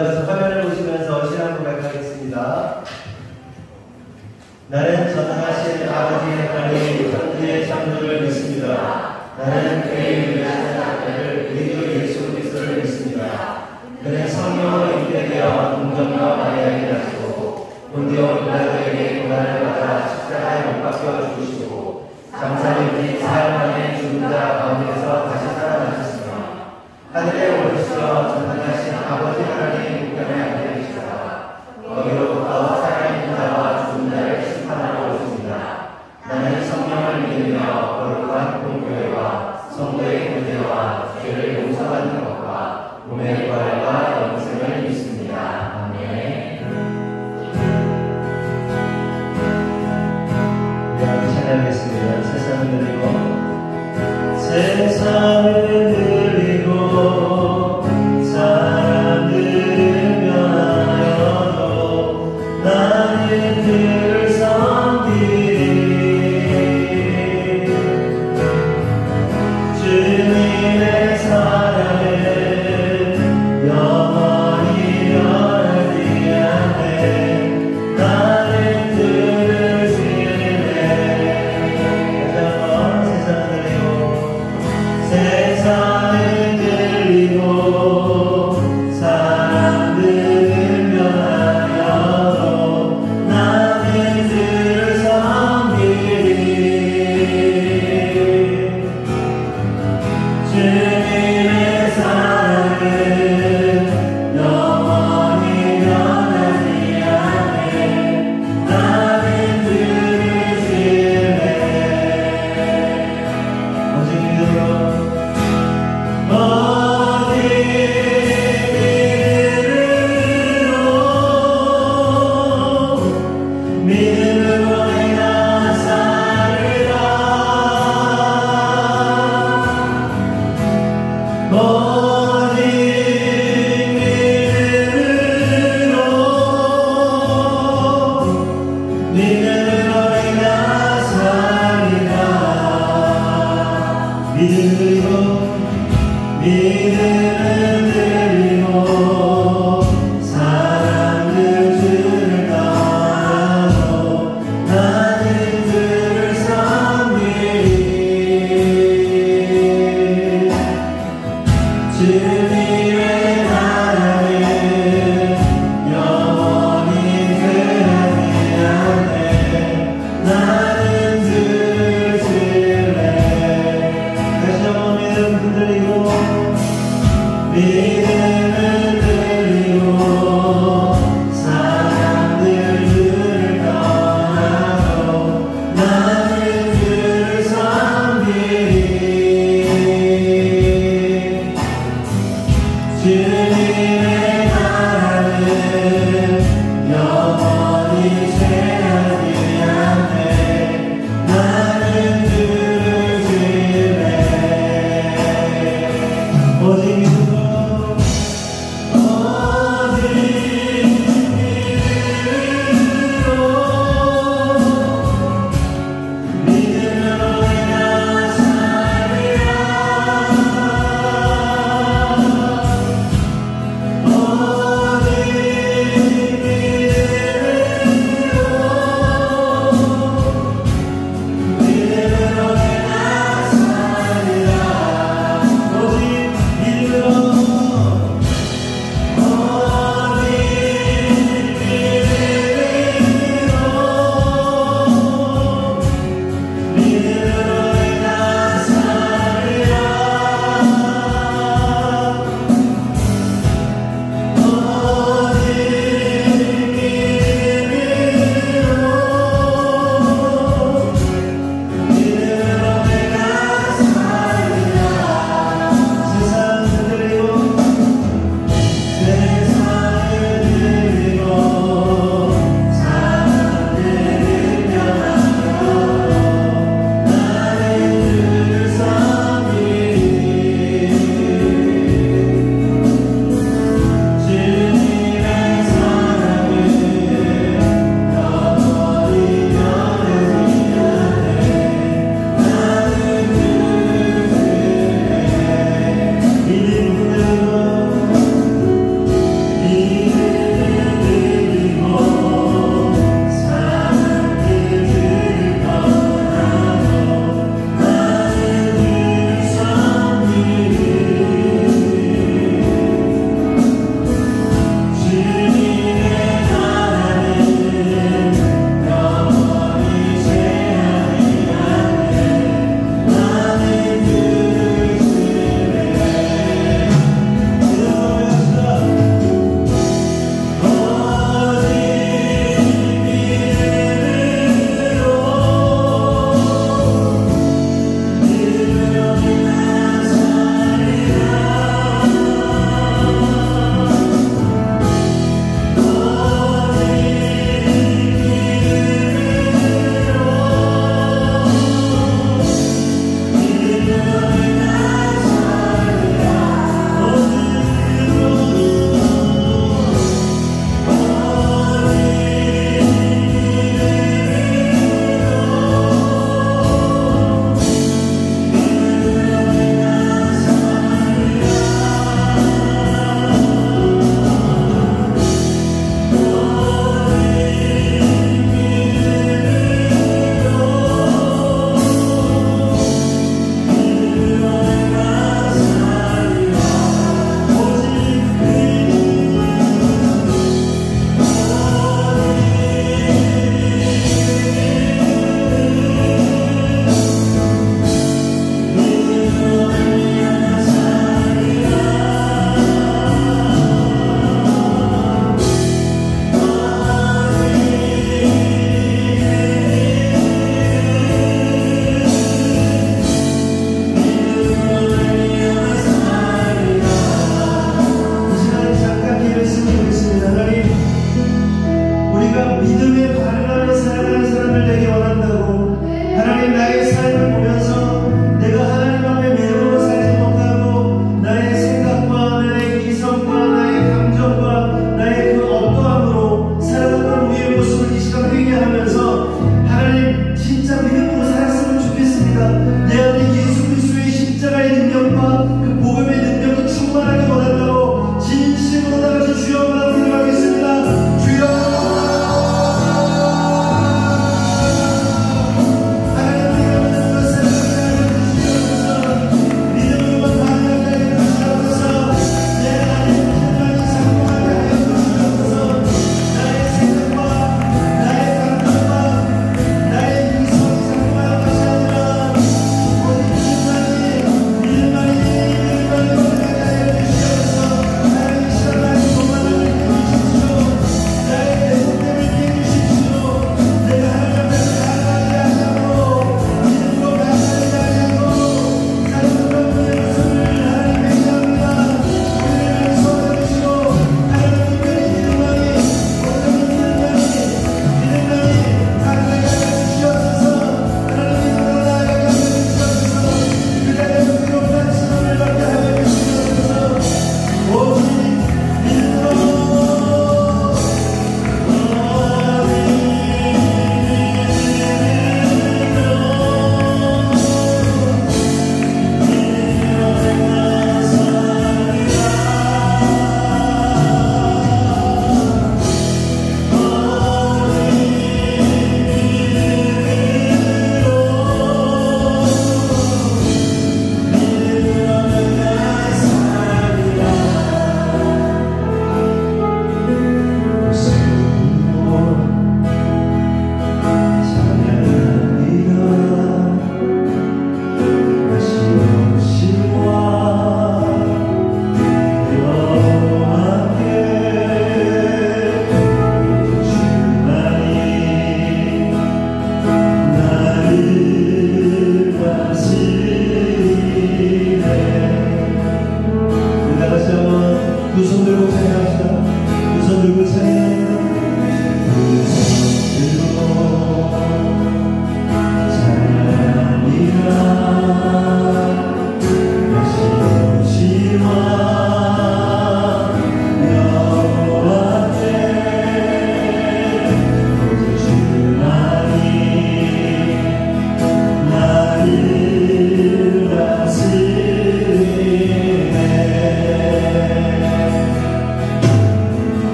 화면을 보시면서 신앙 고백하겠습니다. 나는 전능하신 아버지의 하나님 천지의 창조를 믿습니다. 나는 그의 유일한 아들을 우리 예수 그리스도를 믿습니다. 그는 성령으로 잉태되어 동정녀 마리아에게 나시고 본디오 빌라도에게 고난을 받아 십자가에 못 박혀 죽으시고 장사일기 사흘 만에 죽은 자 가운데서 다시 살아나셨으며 하늘에 오르시어 전능하신 아버지 하나님 우편에 앉아 계시다가 거기로부터 살아있는 자와 죽은 자를 심판하러 오십니다. 나는 성령을 믿으며 거룩한 공교회와 성도의 교제와 죄를 용서받는 것과 몸의 부활과 영생을 믿습니다. 아멘. 우리 찬양하겠습니다. 세상을 누리고 세상을 누리고 사랑 들으며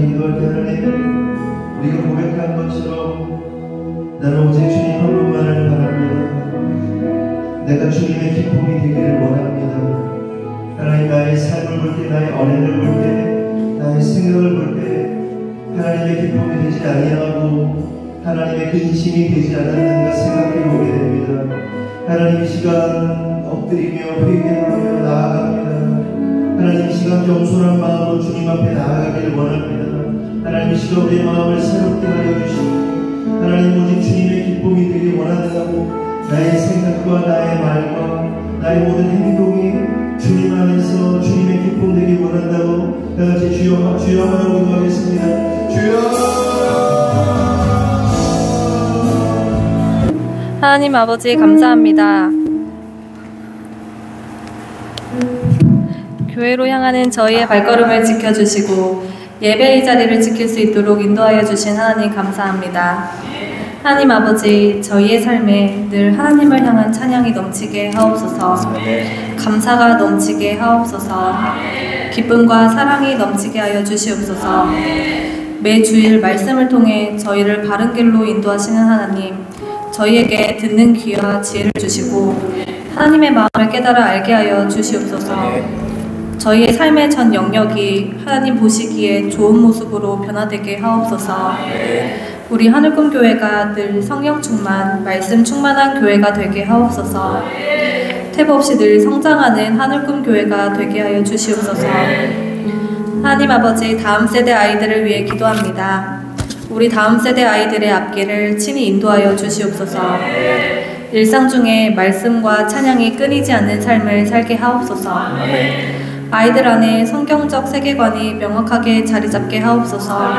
감사하게 기도할 때 하나님, 우리가 고백한 것처럼 나는 오직 주님 한 분만을 바랍니다. 내가 주님의 기쁨이 되기를 원합니다. 하나님, 나의 삶을 볼 때, 나의 언행을 볼 때, 나의 생각을 볼 때 하나님의 기쁨이 되지 아니하고 하나님의 근심이 되지 않았는가 생각해 보게 됩니다. 하나님, 이 시간 엎드리며 회개하며 나아갑니다. 하나님, 이 시간 겸손한 마음으로 주님 앞에 나아가기를 원합니다. 하나님, 이 시간 우리의 마음을 새롭게 하여 주시고 하나님, 오직 주님의 기쁨이 되길 원한다고 나의 생각과 나의 말과 나의 모든 행동이 주님 안에서 주님의 기쁨 되길 원한다고 다같이 주여 주여 하고 기도하겠습니다. 주여. 하나님 아버지 감사합니다. 교회로 향하는 저희의 발걸음을 지켜주시고 예배의 자리를 지킬 수 있도록 인도하여 주신 하나님 감사합니다. 하나님 아버지, 저희의 삶에 늘 하나님을 향한 찬양이 넘치게 하옵소서. 감사가 넘치게 하옵소서. 기쁨과 사랑이 넘치게 하여 주시옵소서. 매 주일 말씀을 통해 저희를 바른 길로 인도하시는 하나님, 저희에게 듣는 귀와 지혜를 주시고 하나님의 마음을 깨달아 알게 하여 주시옵소서. 저희의 삶의 전 영역이 하나님 보시기에 좋은 모습으로 변화되게 하옵소서. 우리 하늘꿈 교회가 늘 성령 충만, 말씀 충만한 교회가 되게 하옵소서. 탭 없이 늘 성장하는 하늘꿈 교회가 되게 하여 주시옵소서. 하나님 아버지, 다음 세대 아이들을 위해 기도합니다. 우리 다음 세대 아이들의 앞길을 친히 인도하여 주시옵소서. 일상 중에 말씀과 찬양이 끊이지 않는 삶을 살게 하옵소서. 아이들 안에 성경적 세계관이 명확하게 자리 잡게 하옵소서.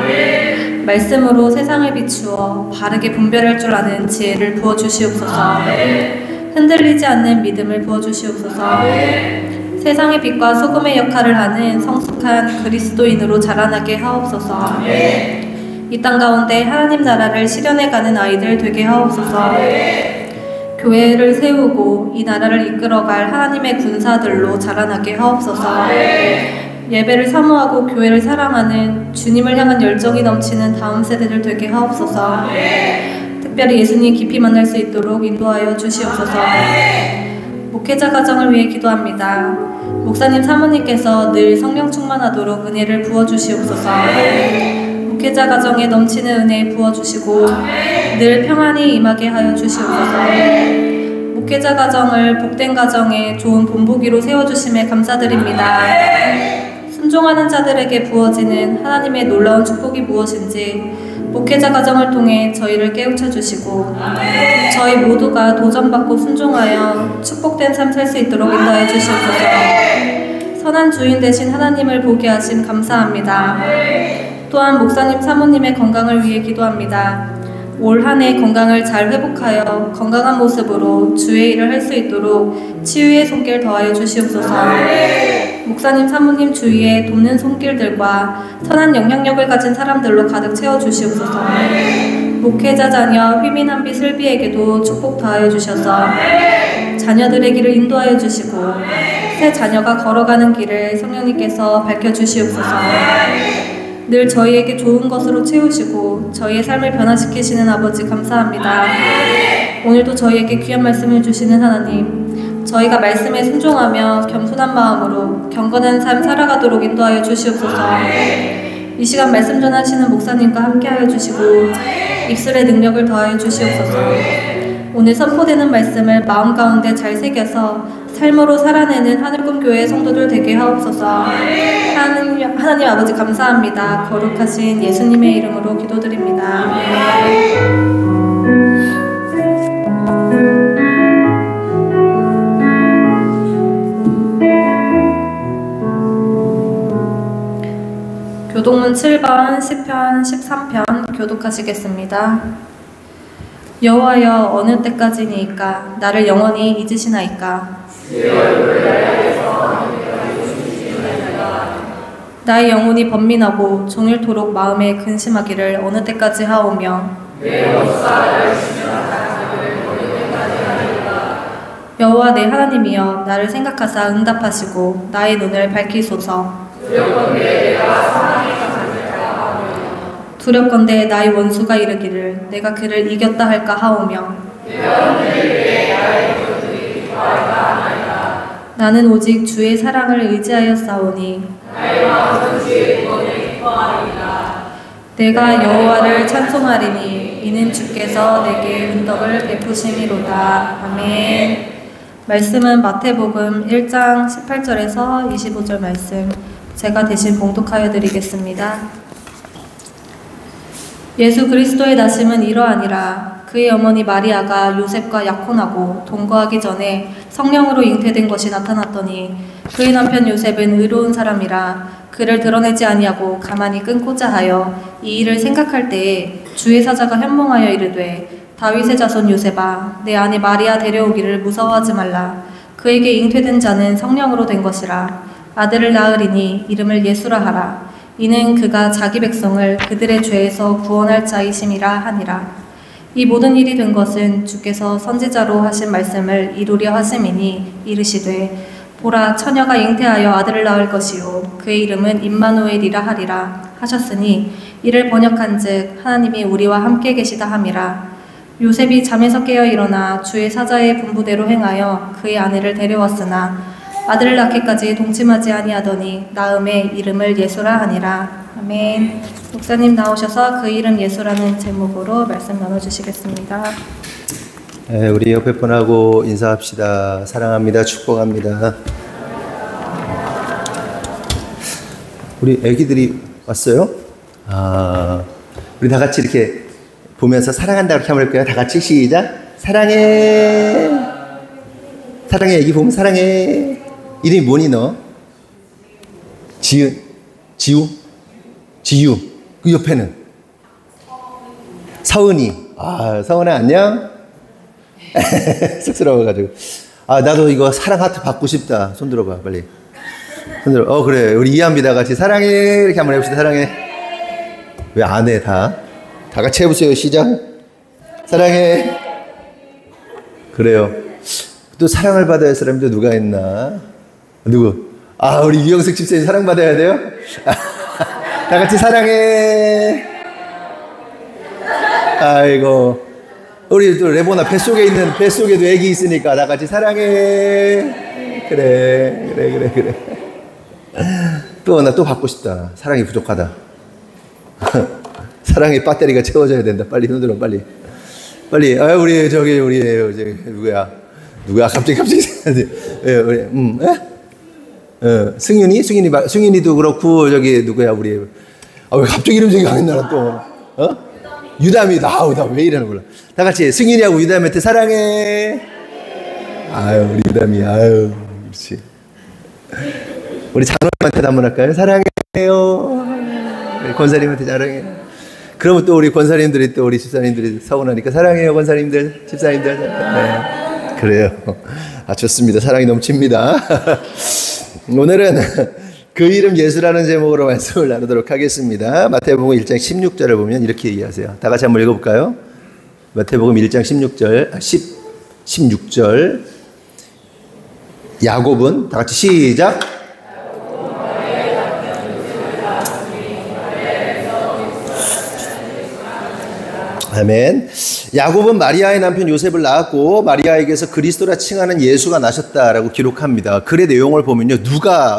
말씀으로 세상을 비추어 바르게 분별할 줄 아는 지혜를 부어주시옵소서. 흔들리지 않는 믿음을 부어주시옵소서. 세상의 빛과 소금의 역할을 하는 성숙한 그리스도인으로 자라나게 하옵소서. 이 땅 가운데 하나님 나라를 실현해가는 아이들 되게 하옵소서. 교회를 세우고 이 나라를 이끌어갈 하나님의 군사들로 자라나게 하옵소서. 예배를 사모하고 교회를 사랑하는 주님을 향한 열정이 넘치는 다음 세대들 되게 하옵소서. 특별히 예수님 깊이 만날 수 있도록 인도하여 주시옵소서. 목회자 가정을 위해 기도합니다. 목사님 사모님께서 늘 성령 충만하도록 은혜를 부어주시옵소서. 목회자 가정에 넘치는 은혜 부어주시고 늘 평안히 임하게 하여 주시옵소서. 목회자 가정을 복된 가정에 좋은 본보기로 세워주심에 감사드립니다. 순종하는 자들에게 부어지는 하나님의 놀라운 축복이 무엇인지 목회자 가정을 통해 저희를 깨우쳐 주시고 저희 모두가 도전받고 순종하여 축복된 삶 살 수 있도록 인도해 주시옵소서. 선한 주인 되신 하나님을 보게 하심 감사합니다. 또한 목사님 사모님의 건강을 위해 기도합니다. 올 한 해 건강을 잘 회복하여 건강한 모습으로 주의 일을 할 수 있도록 치유의 손길 더하여 주시옵소서. 목사님 사모님 주위에 돕는 손길들과 선한 영향력을 가진 사람들로 가득 채워주시옵소서. 목회자 자녀 휘민한비 슬비에게도 축복 더하여 주셔서 자녀들의 길을 인도하여 주시고 새 자녀가 걸어가는 길을 성령님께서 밝혀주시옵소서. 늘 저희에게 좋은 것으로 채우시고 저희의 삶을 변화시키시는 아버지 감사합니다. 오늘도 저희에게 귀한 말씀을 주시는 하나님, 저희가 말씀에 순종하며 겸손한 마음으로 경건한 삶 살아가도록 인도하여 주시옵소서. 이 시간 말씀 전하시는 목사님과 함께하여 주시고 입술의 능력을 더하여 주시옵소서. 오늘 선포되는 말씀을 마음 가운데 잘 새겨서 삶으로 살아내는 하늘꿈 교회의 성도들 되게 하옵소서. 하나님 아버지 감사합니다. 거룩하신 예수님의 이름으로 기도드립니다. 교독문 7번, 시편 13편 교독하시겠습니다. 여호와여, 어느 때까지니이까 나를 영원히 잊으시나이까. 나의 영혼이 번민하고 종일토록 마음에 근심하기를 어느 때까지 하오며 여호와 내 하나님이여, 나를 생각하사 응답하시고 나의 눈을 밝히소서. 두렵건대 나의 원수가 이르기를 내가 그를 이겼다 할까 하오며 나는 오직 주의 사랑을 의지하여 싸우니 내가 여호와를 찬송하리니 이는 주께서 내게 은덕을 베푸심이로다. 아멘. 말씀은 마태복음 1장 18절에서 25절 말씀 제가 대신 봉독하여 드리겠습니다. 예수 그리스도의 나심은 이러하니라. 그의 어머니 마리아가 요셉과 약혼하고 동거하기 전에 성령으로 잉태된 것이 나타났더니 그의 남편 요셉은 의로운 사람이라 그를 드러내지 아니하고 가만히 끊고자 하여 이 일을 생각할 때에 주의 사자가 현몽하여 이르되 다윗의 자손 요셉아 내 아내 마리아 데려오기를 무서워하지 말라. 그에게 잉태된 자는 성령으로 된 것이라. 아들을 낳으리니 이름을 예수라 하라. 이는 그가 자기 백성을 그들의 죄에서 구원할 자이심이라 하니라. 이 모든 일이 된 것은 주께서 선지자로 하신 말씀을 이루려 하심이니 이르시되 보라 처녀가 잉태하여 아들을 낳을 것이요 그의 이름은 임마누엘이라 하리라 하셨으니 이를 번역한즉 하나님이 우리와 함께 계시다 함이라. 요셉이 잠에서 깨어 일어나 주의 사자의 분부대로 행하여 그의 아내를 데려왔으나 아들을 낳기까지 동침하지 아니하더니 낳음에 이름을 예수라 하니라. 아멘. 목사님 나오셔서 그 이름 예수라는 제목으로 말씀 나눠주시겠습니다. 네, 우리 옆에 분하고 인사합시다. 사랑합니다. 축복합니다. 우리 애기들이 왔어요? 우리 다 같이 이렇게 보면서 사랑한다 이렇게 한번 할까요? 다 같이 시작. 사랑해. 사랑해. 애기 보면 사랑해. 이름이 뭐니 너? 지은? 지우? 지유. 그 옆에는? 서은이. 서은아 안녕? 쑥스러워가지고. 나도 이거 사랑 하트 받고 싶다. 손 들어봐 빨리. 손 들어. 그래. 우리 이한비다 같이 사랑해 이렇게 한번 해봅시다. 사랑해. 왜 안 해 다? 다 같이 해보세요. 시작. 사랑해. 그래요. 또 사랑을 받아야 할 사람도 누가 있나? 누구? 우리 유영석 집사님 사랑받아야 돼요? 다 같이 사랑해. 아이고. 우리 또 레보나 뱃속에도 애기 있으니까 다 같이 사랑해. 그래. 나 또 받고 싶다. 사랑이 부족하다. 사랑의 배터리가 채워져야 된다. 빨리 손들어 빨리. 우리 누구야? 갑자기 우리 승윤이도 그렇고 누구야 우리 왜 갑자기 이름 생각 안 나나 또 유담이다. 나 왜 이러는 몰라. 다 같이 승윤이하고 유담한테 사랑해. 우리 유담이 그렇지. 우리 장로님한테도 한번 할까요? 사랑해요. 권사님한테 사랑해. 그러면 또 우리 권사님들이 또 우리 집사님들이 서운하니까 사랑해요 권사님들 집사님들. 네. 그래요. 좋습니다. 사랑이 넘칩니다. 오늘은 그 이름 예수라는 제목으로 말씀을 나누도록 하겠습니다. 마태복음 1장 16절을 보면 이렇게 얘기하세요. 다 같이 한번 읽어볼까요? 마태복음 1장 16절 야곱은 다 같이 시작. 아멘. 야곱은 마리아의 남편 요셉을 낳았고 마리아에게서 그리스도라 칭하는 예수가 나셨다라고 기록합니다. 글의 내용을 보면요.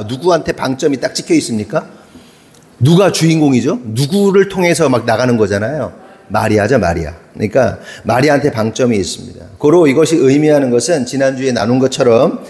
누구한테 방점이 딱 찍혀 있습니까? 누가 주인공이죠? 누구를 통해서 막 나가는 거잖아요. 마리아죠, 마리아. 그러니까 마리아한테 방점이 있습니다. 고로 이것이 의미하는 것은 지난주에 나눈 것처럼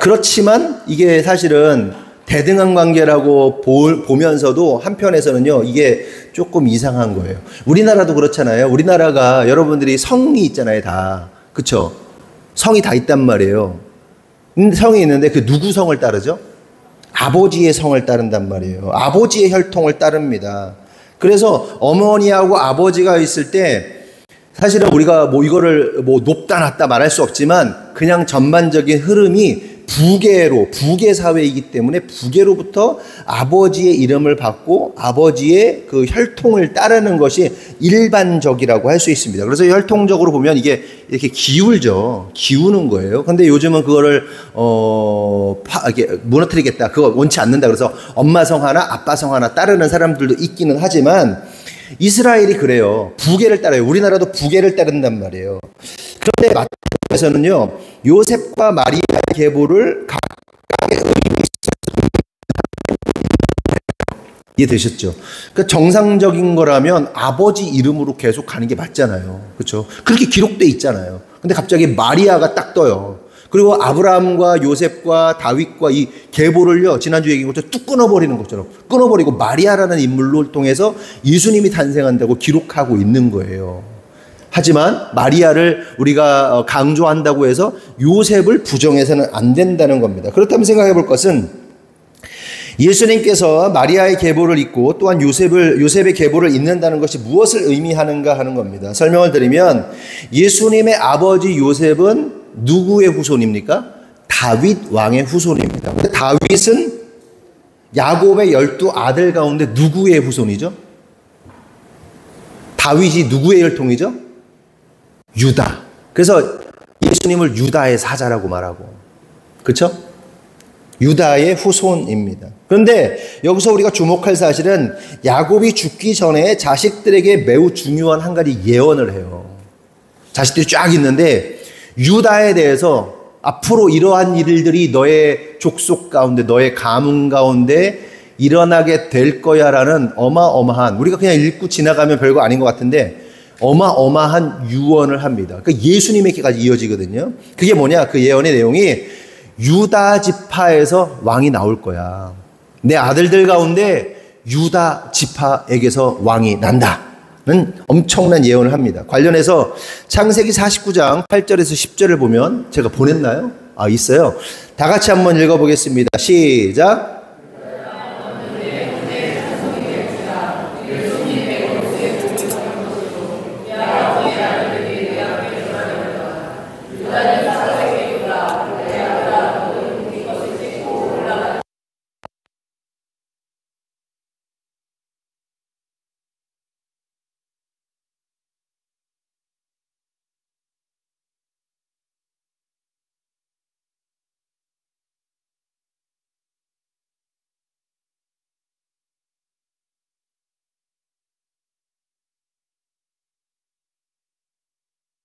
그렇지만 이게 사실은 대등한 관계라고 보면서도 한편에서는요, 이게 조금 이상한 거예요. 우리나라도 그렇잖아요. 우리나라가 여러분들이 성이 있잖아요, 다. 그쵸? 성이 다 있단 말이에요. 성이 있는데 그 누구 성을 따르죠? 아버지의 성을 따른단 말이에요. 아버지의 혈통을 따릅니다. 그래서 어머니하고 아버지가 있을 때 사실은 우리가 뭐 이거를 뭐 높다 낮다 말할 수 없지만 그냥 전반적인 흐름이 부계 사회이기 때문에 부계로부터 아버지의 이름을 받고 아버지의 그 혈통을 따르는 것이 일반적이라고 할 수 있습니다. 그래서 혈통적으로 보면 이게 이렇게 기울죠. 기우는 거예요. 근데 요즘은 그거를 이렇게 무너뜨리겠다. 그거 원치 않는다. 그래서 엄마 성 하나, 아빠 성 하나 따르는 사람들도 있기는 하지만 이스라엘이 그래요. 부계를 따라요. 우리나라도 부계를 따른단 말이에요. 그런데 마태복음에서는요, 요셉과 마리아의 계보를 각각의 의미 이해되셨죠? 그러니까 정상적인 거라면 아버지 이름으로 계속 가는 게 맞잖아요. 그렇죠? 그렇게 기록돼 있잖아요. 근데 갑자기 마리아가 딱 떠요. 그리고 아브라함과 요셉과 다윗과 이 계보를요, 지난주 얘기한 것처럼 뚝 끊어버리는 것처럼 끊어버리고 마리아라는 인물을 통해서 예수님이 탄생한다고 기록하고 있는 거예요. 하지만 마리아를 우리가 강조한다고 해서 요셉을 부정해서는 안 된다는 겁니다. 그렇다면 생각해 볼 것은 예수님께서 마리아의 계보를 잇고 또한 요셉의 계보를 잇는다는 것이 무엇을 의미하는가 하는 겁니다. 설명을 드리면 예수님의 아버지 요셉은 누구의 후손입니까? 다윗 왕의 후손입니다. 근데 다윗은 야곱의 12아들 가운데 누구의 후손이죠? 다윗이 누구의 혈통이죠? 유다. 그래서 예수님을 유다의 사자라고 말하고, 그렇죠? 유다의 후손입니다. 그런데 여기서 우리가 주목할 사실은 야곱이 죽기 전에 자식들에게 매우 중요한 한 가지 예언을 해요. 자식들이 쫙 있는데 유다에 대해서 앞으로 이러한 일들이 너의 족속 가운데, 너의 가문 가운데 일어나게 될 거야라는 어마어마한, 우리가 그냥 읽고 지나가면 별거 아닌 것 같은데 어마어마한 유언을 합니다. 그 예수님에게까지 이어지거든요. 그게 뭐냐? 그 예언의 내용이 유다 지파에서 왕이 나올 거야. 내 아들들 가운데 유다 지파에게서 왕이 난다는 엄청난 예언을 합니다. 관련해서 창세기 49장 8절에서 10절을 보면, 제가 보냈나요? 있어요. 다 같이 한번 읽어보겠습니다. 시작.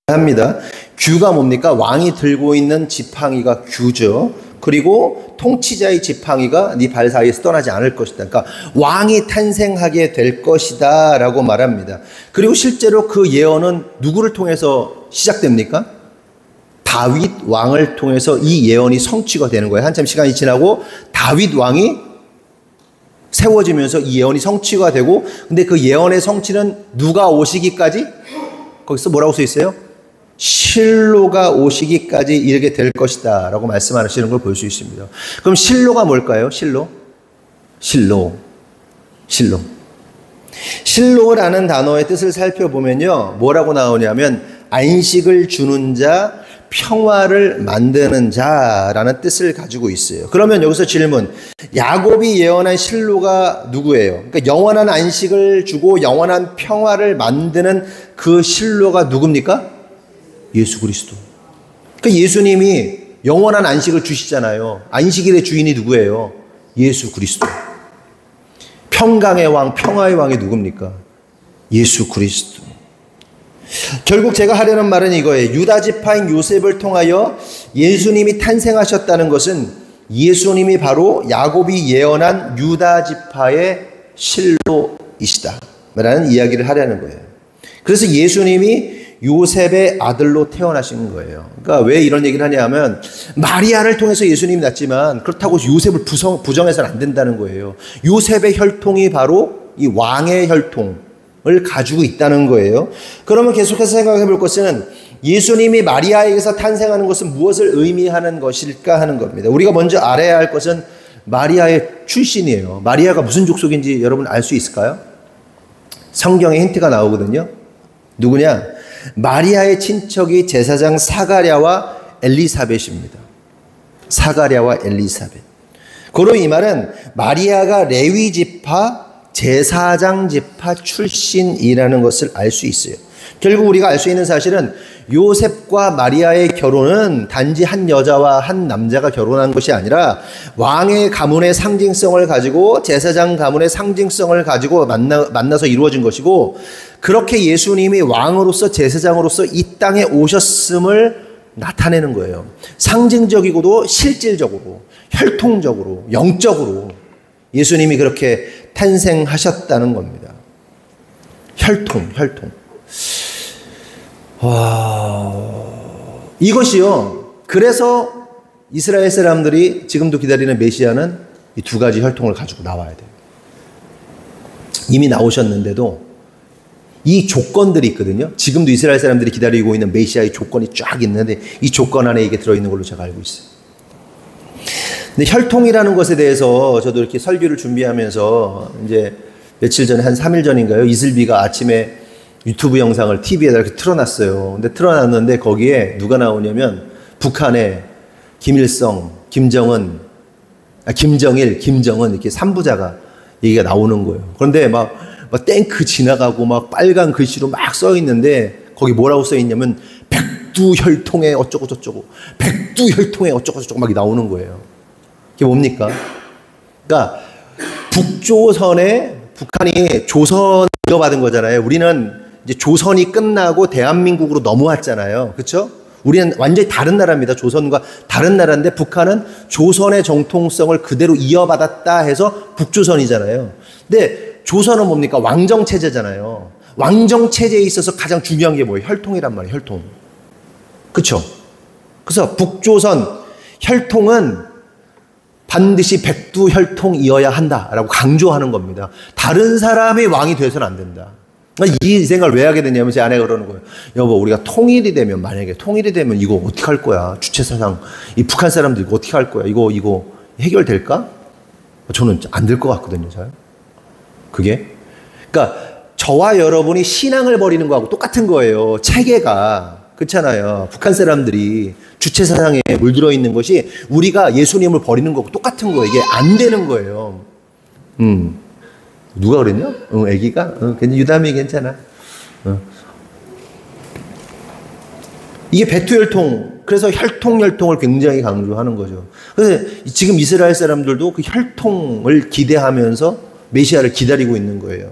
합니다. 규가 뭡니까? 왕이 들고 있는 지팡이가 규죠. 그리고 통치자의 지팡이가 네 발 사이에서 떠나지 않을 것이다. 그러니까 왕이 탄생하게 될 것이다 라고 말합니다. 그리고 실제로 그 예언은 누구를 통해서 시작됩니까? 다윗 왕을 통해서 이 예언이 성취가 되는 거예요. 한참 시간이 지나고 다윗 왕이 세워지면서 이 예언이 성취가 되고, 근데 그 예언의 성취는 누가 오시기까지? 거기서 뭐라고 써 있어요? 실로가 오시기까지 이르게 될 것이다 라고 말씀하시는 걸 볼 수 있습니다. 그럼 실로가 뭘까요? 실로라는 단어의 뜻을 살펴보면요, 뭐라고 나오냐면 안식을 주는 자, 평화를 만드는 자라는 뜻을 가지고 있어요. 그러면 여기서 질문, 야곱이 예언한 실로가 누구예요? 그러니까 영원한 안식을 주고 영원한 평화를 만드는 그 실로가 누굽니까? 예수 그리스도. 그러니까 예수님이 영원한 안식을 주시잖아요. 안식일의 주인이 누구예요? 예수 그리스도. 평강의 왕, 평화의 왕이 누굽니까? 예수 그리스도. 결국 제가 하려는 말은 이거예요. 유다 지파인 요셉을 통하여 예수님이 탄생하셨다는 것은 예수님이 바로 야곱이 예언한 유다 지파의 실로이시다 라는 이야기를 하려는 거예요. 그래서 예수님이 요셉의 아들로 태어나신 거예요. 그러니까 왜 이런 얘기를 하냐면 마리아를 통해서 예수님이 낳지만 그렇다고 요셉을 부정해서는 안 된다는 거예요. 요셉의 혈통이 바로 이 왕의 혈통을 가지고 있다는 거예요. 그러면 계속해서 생각해 볼 것은 예수님이 마리아에게서 탄생하는 것은 무엇을 의미하는 것일까 하는 겁니다. 우리가 먼저 알아야 할 것은 마리아의 출신이에요. 마리아가 무슨 족속인지 여러분 알 수 있을까요? 성경에 힌트가 나오거든요. 누구냐? 마리아의 친척이 제사장 사가랴와 엘리사벳입니다. 사가랴와 엘리사벳. 그럼 이 말은 마리아가 레위 지파 제사장 지파 출신이라는 것을 알 수 있어요. 결국 우리가 알 수 있는 사실은 요셉과 마리아의 결혼은 단지 한 여자와 한 남자가 결혼한 것이 아니라 왕의 가문의 상징성을 가지고 제사장 가문의 상징성을 가지고 만나서 이루어진 것이고, 그렇게 예수님이 왕으로서 제사장으로서 이 땅에 오셨음을 나타내는 거예요. 상징적이고도 실질적으로, 혈통적으로, 영적으로 예수님이 그렇게 탄생하셨다는 겁니다. 혈통. 이것이요. 그래서 이스라엘 사람들이 지금도 기다리는 메시아는 이 두 가지 혈통을 가지고 나와야 돼요. 이미 나오셨는데도 이 조건들이 있거든요. 지금도 이스라엘 사람들이 기다리고 있는 메시아의 조건이 쫙 있는데 이 조건 안에 이게 들어있는 걸로 제가 알고 있어요. 근데 혈통이라는 것에 대해서 저도 이렇게 설교를 준비하면서 이제 며칠 전에 한 3일 전인가요? 이슬비가 아침에 유튜브 영상을 TV에다 이렇게 틀어놨어요. 근데 틀어놨는데 거기에 누가 나오냐면 북한의 김일성, 김정은, 김정일, 김정은 이렇게 3부자가 얘기가 나오는 거예요. 그런데 막 탱크 지나가고 막 빨간 글씨로 막 써 있는데 거기 뭐라고 써 있냐면 백두혈통의 어쩌고 저쩌고, 백두혈통의 어쩌고 저쩌고 막 나오는 거예요. 그게 뭡니까? 그러니까 북조선에 북한이 조선 이어받은 거잖아요. 우리는 이제 조선이 끝나고 대한민국으로 넘어왔잖아요. 그렇죠? 우리는 완전히 다른 나라입니다. 조선과 다른 나라인데 북한은 조선의 정통성을 그대로 이어받았다 해서 북조선이잖아요. 근데 조선은 뭡니까? 왕정체제잖아요. 왕정체제에 있어서 가장 중요한 게 뭐예요? 혈통이란 말이에요. 혈통. 그렇죠? 그래서 북조선 혈통은 반드시 백두혈통이어야 한다라고 강조하는 겁니다. 다른 사람이 왕이 돼서는 안 된다. 이 생각을 왜 하게 되냐면 제 아내가 그러는 거예요. 여보, 우리가 통일이 되면, 만약에 통일이 되면 이거 어떻게 할 거야? 주체사상, 이 북한 사람들 이거 어떻게 할 거야? 이거 해결될까? 저는 안 될 것 같거든요, 잘. 그게. 그러니까 저와 여러분이 신앙을 버리는 거하고 똑같은 거예요. 체계가. 그렇잖아요. 북한 사람들이 주체사상에 물들어 있는 것이 우리가 예수님을 버리는 거하고 똑같은 거예요. 이게 안 되는 거예요. 누가 그랬냐? 애기가? 유담이 괜찮아. 이게 백두혈통. 그래서 혈통을 굉장히 강조하는 거죠. 그래서 지금 이스라엘 사람들도 그 혈통을 기대하면서 메시아를 기다리고 있는 거예요.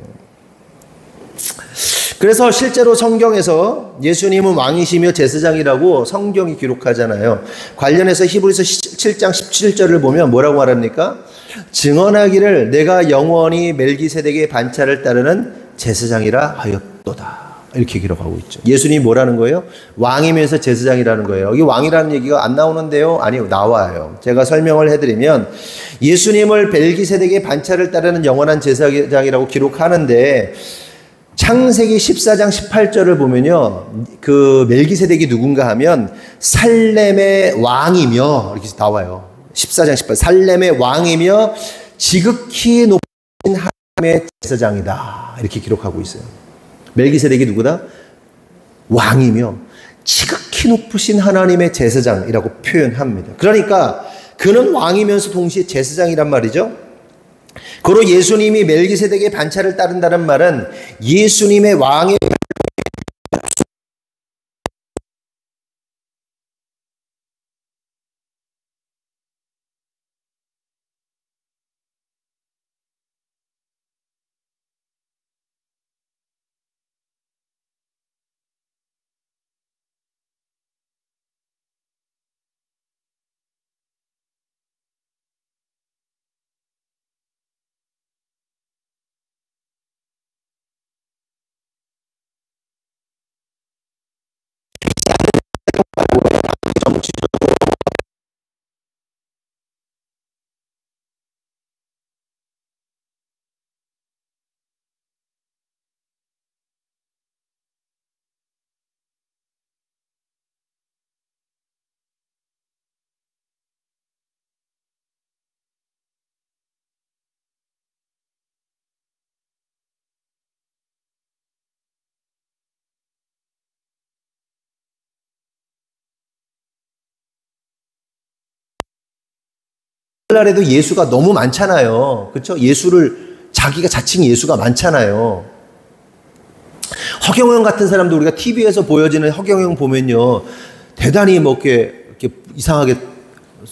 그래서 실제로 성경에서 예수님은 왕이시며 제사장이라고 성경이 기록하잖아요. 관련해서 히브리서 7장 17절을 보면 뭐라고 말합니까? 증언하기를 내가 영원히 멜기세덱의 반차를 따르는 제사장이라 하였도다. 이렇게 기록하고 있죠. 예수님이 뭐라는 거예요? 왕이면서 제사장이라는 거예요. 여기 왕이라는 얘기가 안 나오는데요? 아니요, 나와요. 제가 설명을 해드리면 예수님을 멜기세덱의 반차를 따르는 영원한 제사장이라고 기록하는데 창세기 14장 18절을 보면요. 그 멜기세덱이 누군가 하면 살렘의 왕이며 이렇게 나와요. 14장 18절. 살렘의 왕이며 지극히 높은 하나님의 제사장이다. 이렇게 기록하고 있어요. 멜기세덱이 누구다? 왕이며 지극히 높으신 하나님의 제사장이라고 표현합니다. 그러니까 그는 왕이면서 동시에 제사장이란 말이죠. 그리고 예수님이 멜기세덱의 반차를 따른다는 말은 예수님의 왕의 오늘날에도 예수가 너무 많잖아요. 그렇죠? 예수를 자기가 자칭 예수가 많잖아요. 허경영 같은 사람도 우리가 TV에서 보여지는 허경영 보면요, 대단히 뭐 이렇게 이상하게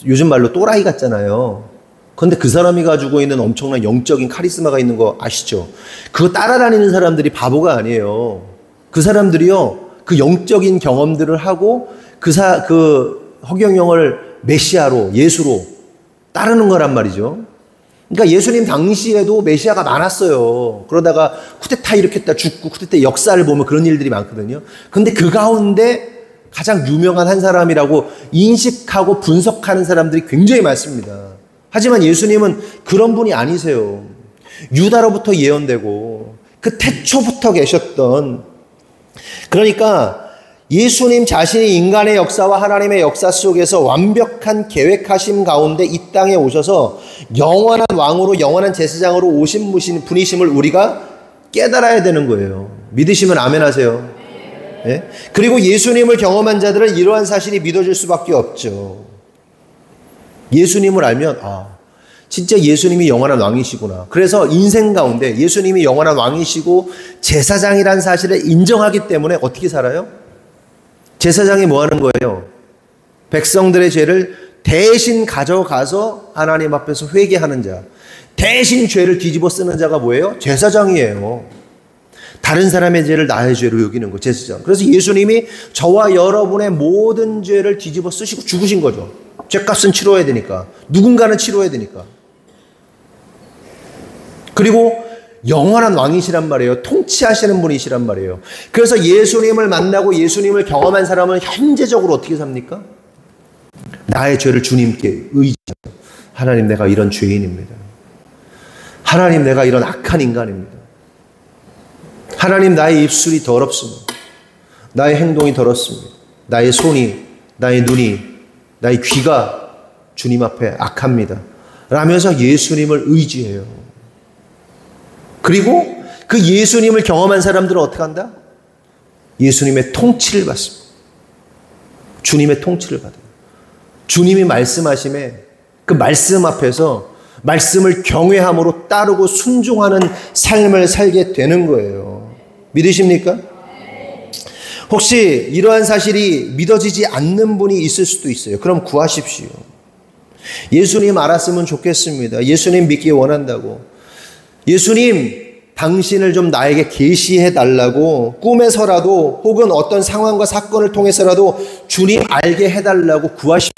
요즘 말로 또라이 같잖아요. 그런데 그 사람이 가지고 있는 엄청난 영적인 카리스마가 있는 거 아시죠? 그거 따라다니는 사람들이 바보가 아니에요. 그 사람들이요, 그 영적인 경험들을 하고 그 허경영을 메시아로, 예수로 따르는 거란 말이죠. 그러니까 예수님 당시에도 메시아가 많았어요. 그러다가 쿠데타 일으켰다 죽고, 쿠데타 역사를 보면 그런 일들이 많거든요. 근데 그 가운데 가장 유명한 한 사람이라고 인식하고 분석하는 사람들이 굉장히 많습니다. 하지만 예수님은 그런 분이 아니세요. 유다로부터 예언되고 그 태초부터 계셨던, 그러니까 예수님 자신이 인간의 역사와 하나님의 역사 속에서 완벽한 계획하심 가운데 이 땅에 오셔서 영원한 왕으로, 영원한 제사장으로 오신 분이심을 우리가 깨달아야 되는 거예요. 믿으시면 아멘 하세요. 네? 그리고 예수님을 경험한 자들은 이러한 사실이 믿어질 수밖에 없죠. 예수님을 알면 진짜 예수님이 영원한 왕이시구나. 그래서 인생 가운데 예수님이 영원한 왕이시고 제사장이라는 사실을 인정하기 때문에 어떻게 살아요? 제사장이 뭐 하는 거예요? 백성들의 죄를 대신 가져가서 하나님 앞에서 회개하는 자, 대신 죄를 뒤집어 쓰는 자가 뭐예요? 제사장이에요. 다른 사람의 죄를 나의 죄로 여기는 거, 제사장. 그래서 예수님이 저와 여러분의 모든 죄를 뒤집어 쓰시고 죽으신 거죠. 죄값은 치러야 되니까. 누군가는 치러야 되니까. 그리고 영원한 왕이시란 말이에요. 통치하시는 분이시란 말이에요. 그래서 예수님을 만나고 예수님을 경험한 사람은 현재적으로 어떻게 삽니까? 나의 죄를 주님께 의지하고, 하나님 내가 이런 죄인입니다. 하나님 내가 이런 악한 인간입니다. 하나님 나의 입술이 더럽습니다. 나의 행동이 더럽습니다. 나의 손이, 나의 눈이, 나의 귀가 주님 앞에 악합니다. 라면서 예수님을 의지해요. 그리고 그 예수님을 경험한 사람들은 어떻게 한다? 예수님의 통치를 받습니다. 주님의 통치를 받아요. 주님이 말씀하심에 그 말씀 앞에서 말씀을 경외함으로 따르고 순종하는 삶을 살게 되는 거예요. 믿으십니까? 혹시 이러한 사실이 믿어지지 않는 분이 있을 수도 있어요. 그럼 구하십시오. 예수님 알았으면 좋겠습니다. 예수님 믿기 원한다고. 예수님 당신을 좀 나에게 계시해 달라고, 꿈에서라도 혹은 어떤 상황과 사건을 통해서라도 주님 알게 해달라고 구하십시오.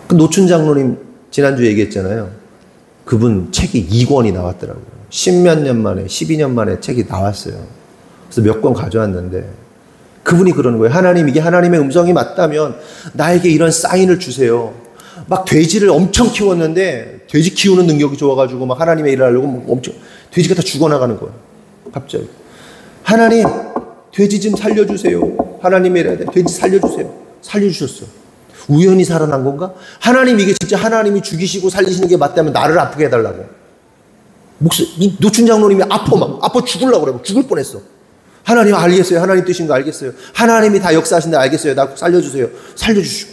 그 노춘 장로님 지난주에 얘기했잖아요. 그분 책이 2권이 나왔더라고요. 10몇 년 만에, 12년 만에 책이 나왔어요. 그래서 몇 권 가져왔는데 그분이 그러는 거예요. 하나님, 이게 하나님의 음성이 맞다면 나에게 이런 사인을 주세요. 막 돼지를 엄청 키웠는데 돼지 키우는 능력이 좋아가지고 막 하나님의 일을 하려고 막 엄청 돼지가 다 죽어나가는 거예요. 갑자기 하나님 돼지 좀 살려주세요. 하나님의 일을 해야 돼. 돼지 살려주세요. 살려주셨어요. 우연히 살아난 건가? 하나님, 이게 진짜 하나님이 죽이시고 살리시는 게 맞다면 나를 아프게 해달라고. 이 노춘 장로님이 아파 죽으려고 그래. 죽을 뻔했어. 하나님 알겠어요. 하나님 뜻인 거 알겠어요. 하나님이 다 역사하신다 알겠어요. 나 살려주세요. 살려주시고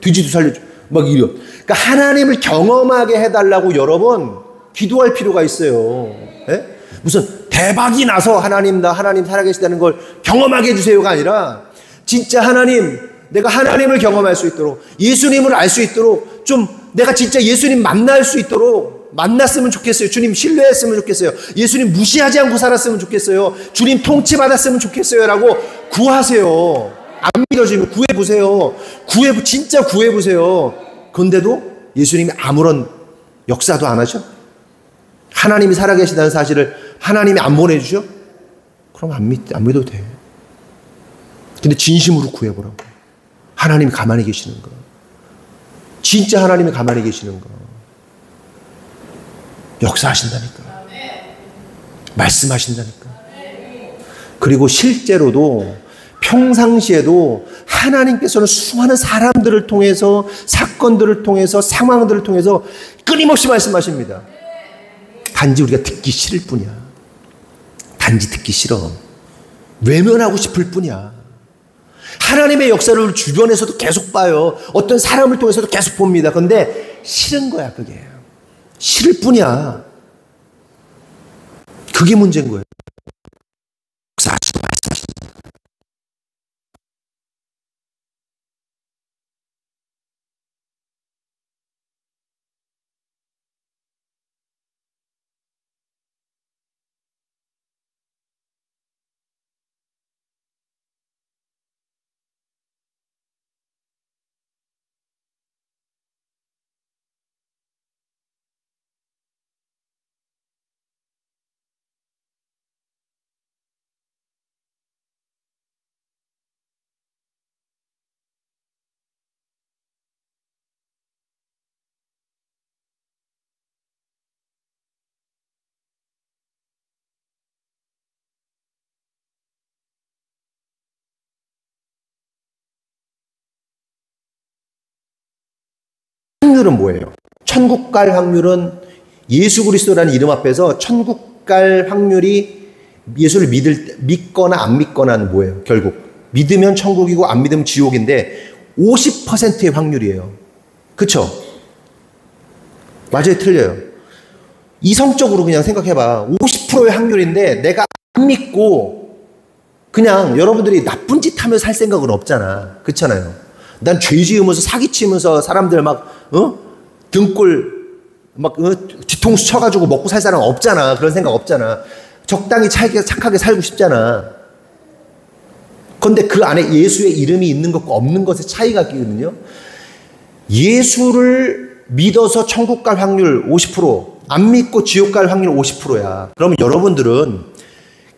돼지도 살려주. 막 이래. 그러니까 하나님을 경험하게 해달라고 여러분 기도할 필요가 있어요. 예? 무슨 대박이 나서 하나님 살아계시다는 걸 경험하게 해주세요가 아니라 진짜 하나님, 내가 하나님을 경험할 수 있도록, 예수님을 알 수 있도록, 좀 내가 진짜 예수님 만날 수 있도록 만났으면 좋겠어요. 주님 신뢰했으면 좋겠어요. 예수님 무시하지 않고 살았으면 좋겠어요. 주님 통치받았으면 좋겠어요. 라고 구하세요. 안 믿어지면 구해보세요. 진짜 구해보세요. 그런데도 예수님이 아무런 역사도 안 하죠? 하나님이 살아계시다는 사실을 하나님이 안 보내주죠? 그럼 안 믿어도 돼. 근데 진심으로 구해보라고. 하나님이 가만히 계시는 거. 진짜 하나님이 가만히 계시는 거. 역사하신다니까. 말씀하신다니까. 그리고 실제로도 평상시에도 하나님께서는 수많은 사람들을 통해서, 사건들을 통해서, 상황들을 통해서 끊임없이 말씀하십니다. 단지 우리가 듣기 싫을 뿐이야. 단지 듣기 싫어. 외면하고 싶을 뿐이야. 하나님의 역사를 주변에서도 계속 봐요. 어떤 사람을 통해서도 계속 봅니다. 그런데 싫은 거야, 그게. 싫을 뿐이야. 그게 문제인 거예요. 역사하시고 말씀하시고. 확률은 뭐예요? 천국 갈 확률은 예수 그리스도라는 이름 앞에서 천국 갈 확률이 예수를 믿거나 안 믿거나는 뭐예요? 결국 믿으면 천국이고 안 믿으면 지옥인데 50%의 확률이에요. 그쵸? 맞아요, 틀려요? 이성적으로 그냥 생각해봐. 50%의 확률인데 내가 안 믿고 그냥 여러분들이 나쁜 짓 하면서 살 생각은 없잖아. 그렇잖아요. 난 죄 지으면서 사기치면서 사람들 막 등골 막 뒤통수 쳐가지고 먹고 살 사람 없잖아. 그런 생각 없잖아. 적당히 착하게 살고 싶잖아. 그런데 그 안에 예수의 이름이 있는 것과 없는 것의 차이가 있거든요. 예수를 믿어서 천국 갈 확률 50%, 안 믿고 지옥 갈 확률 50%야. 그러면 여러분들은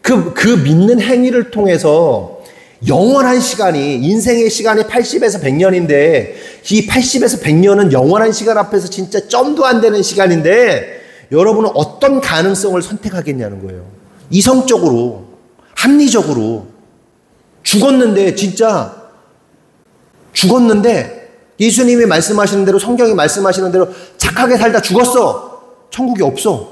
그 믿는 행위를 통해서 영원한 시간이, 인생의 시간이 80에서 100년인데 이 80에서 100년은 영원한 시간 앞에서 진짜 점도 안 되는 시간인데 여러분은 어떤 가능성을 선택하겠냐는 거예요. 이성적으로, 합리적으로. 죽었는데, 진짜 죽었는데 예수님이 말씀하시는 대로, 성경이 말씀하시는 대로 착하게 살다 죽었어. 천국이 없어.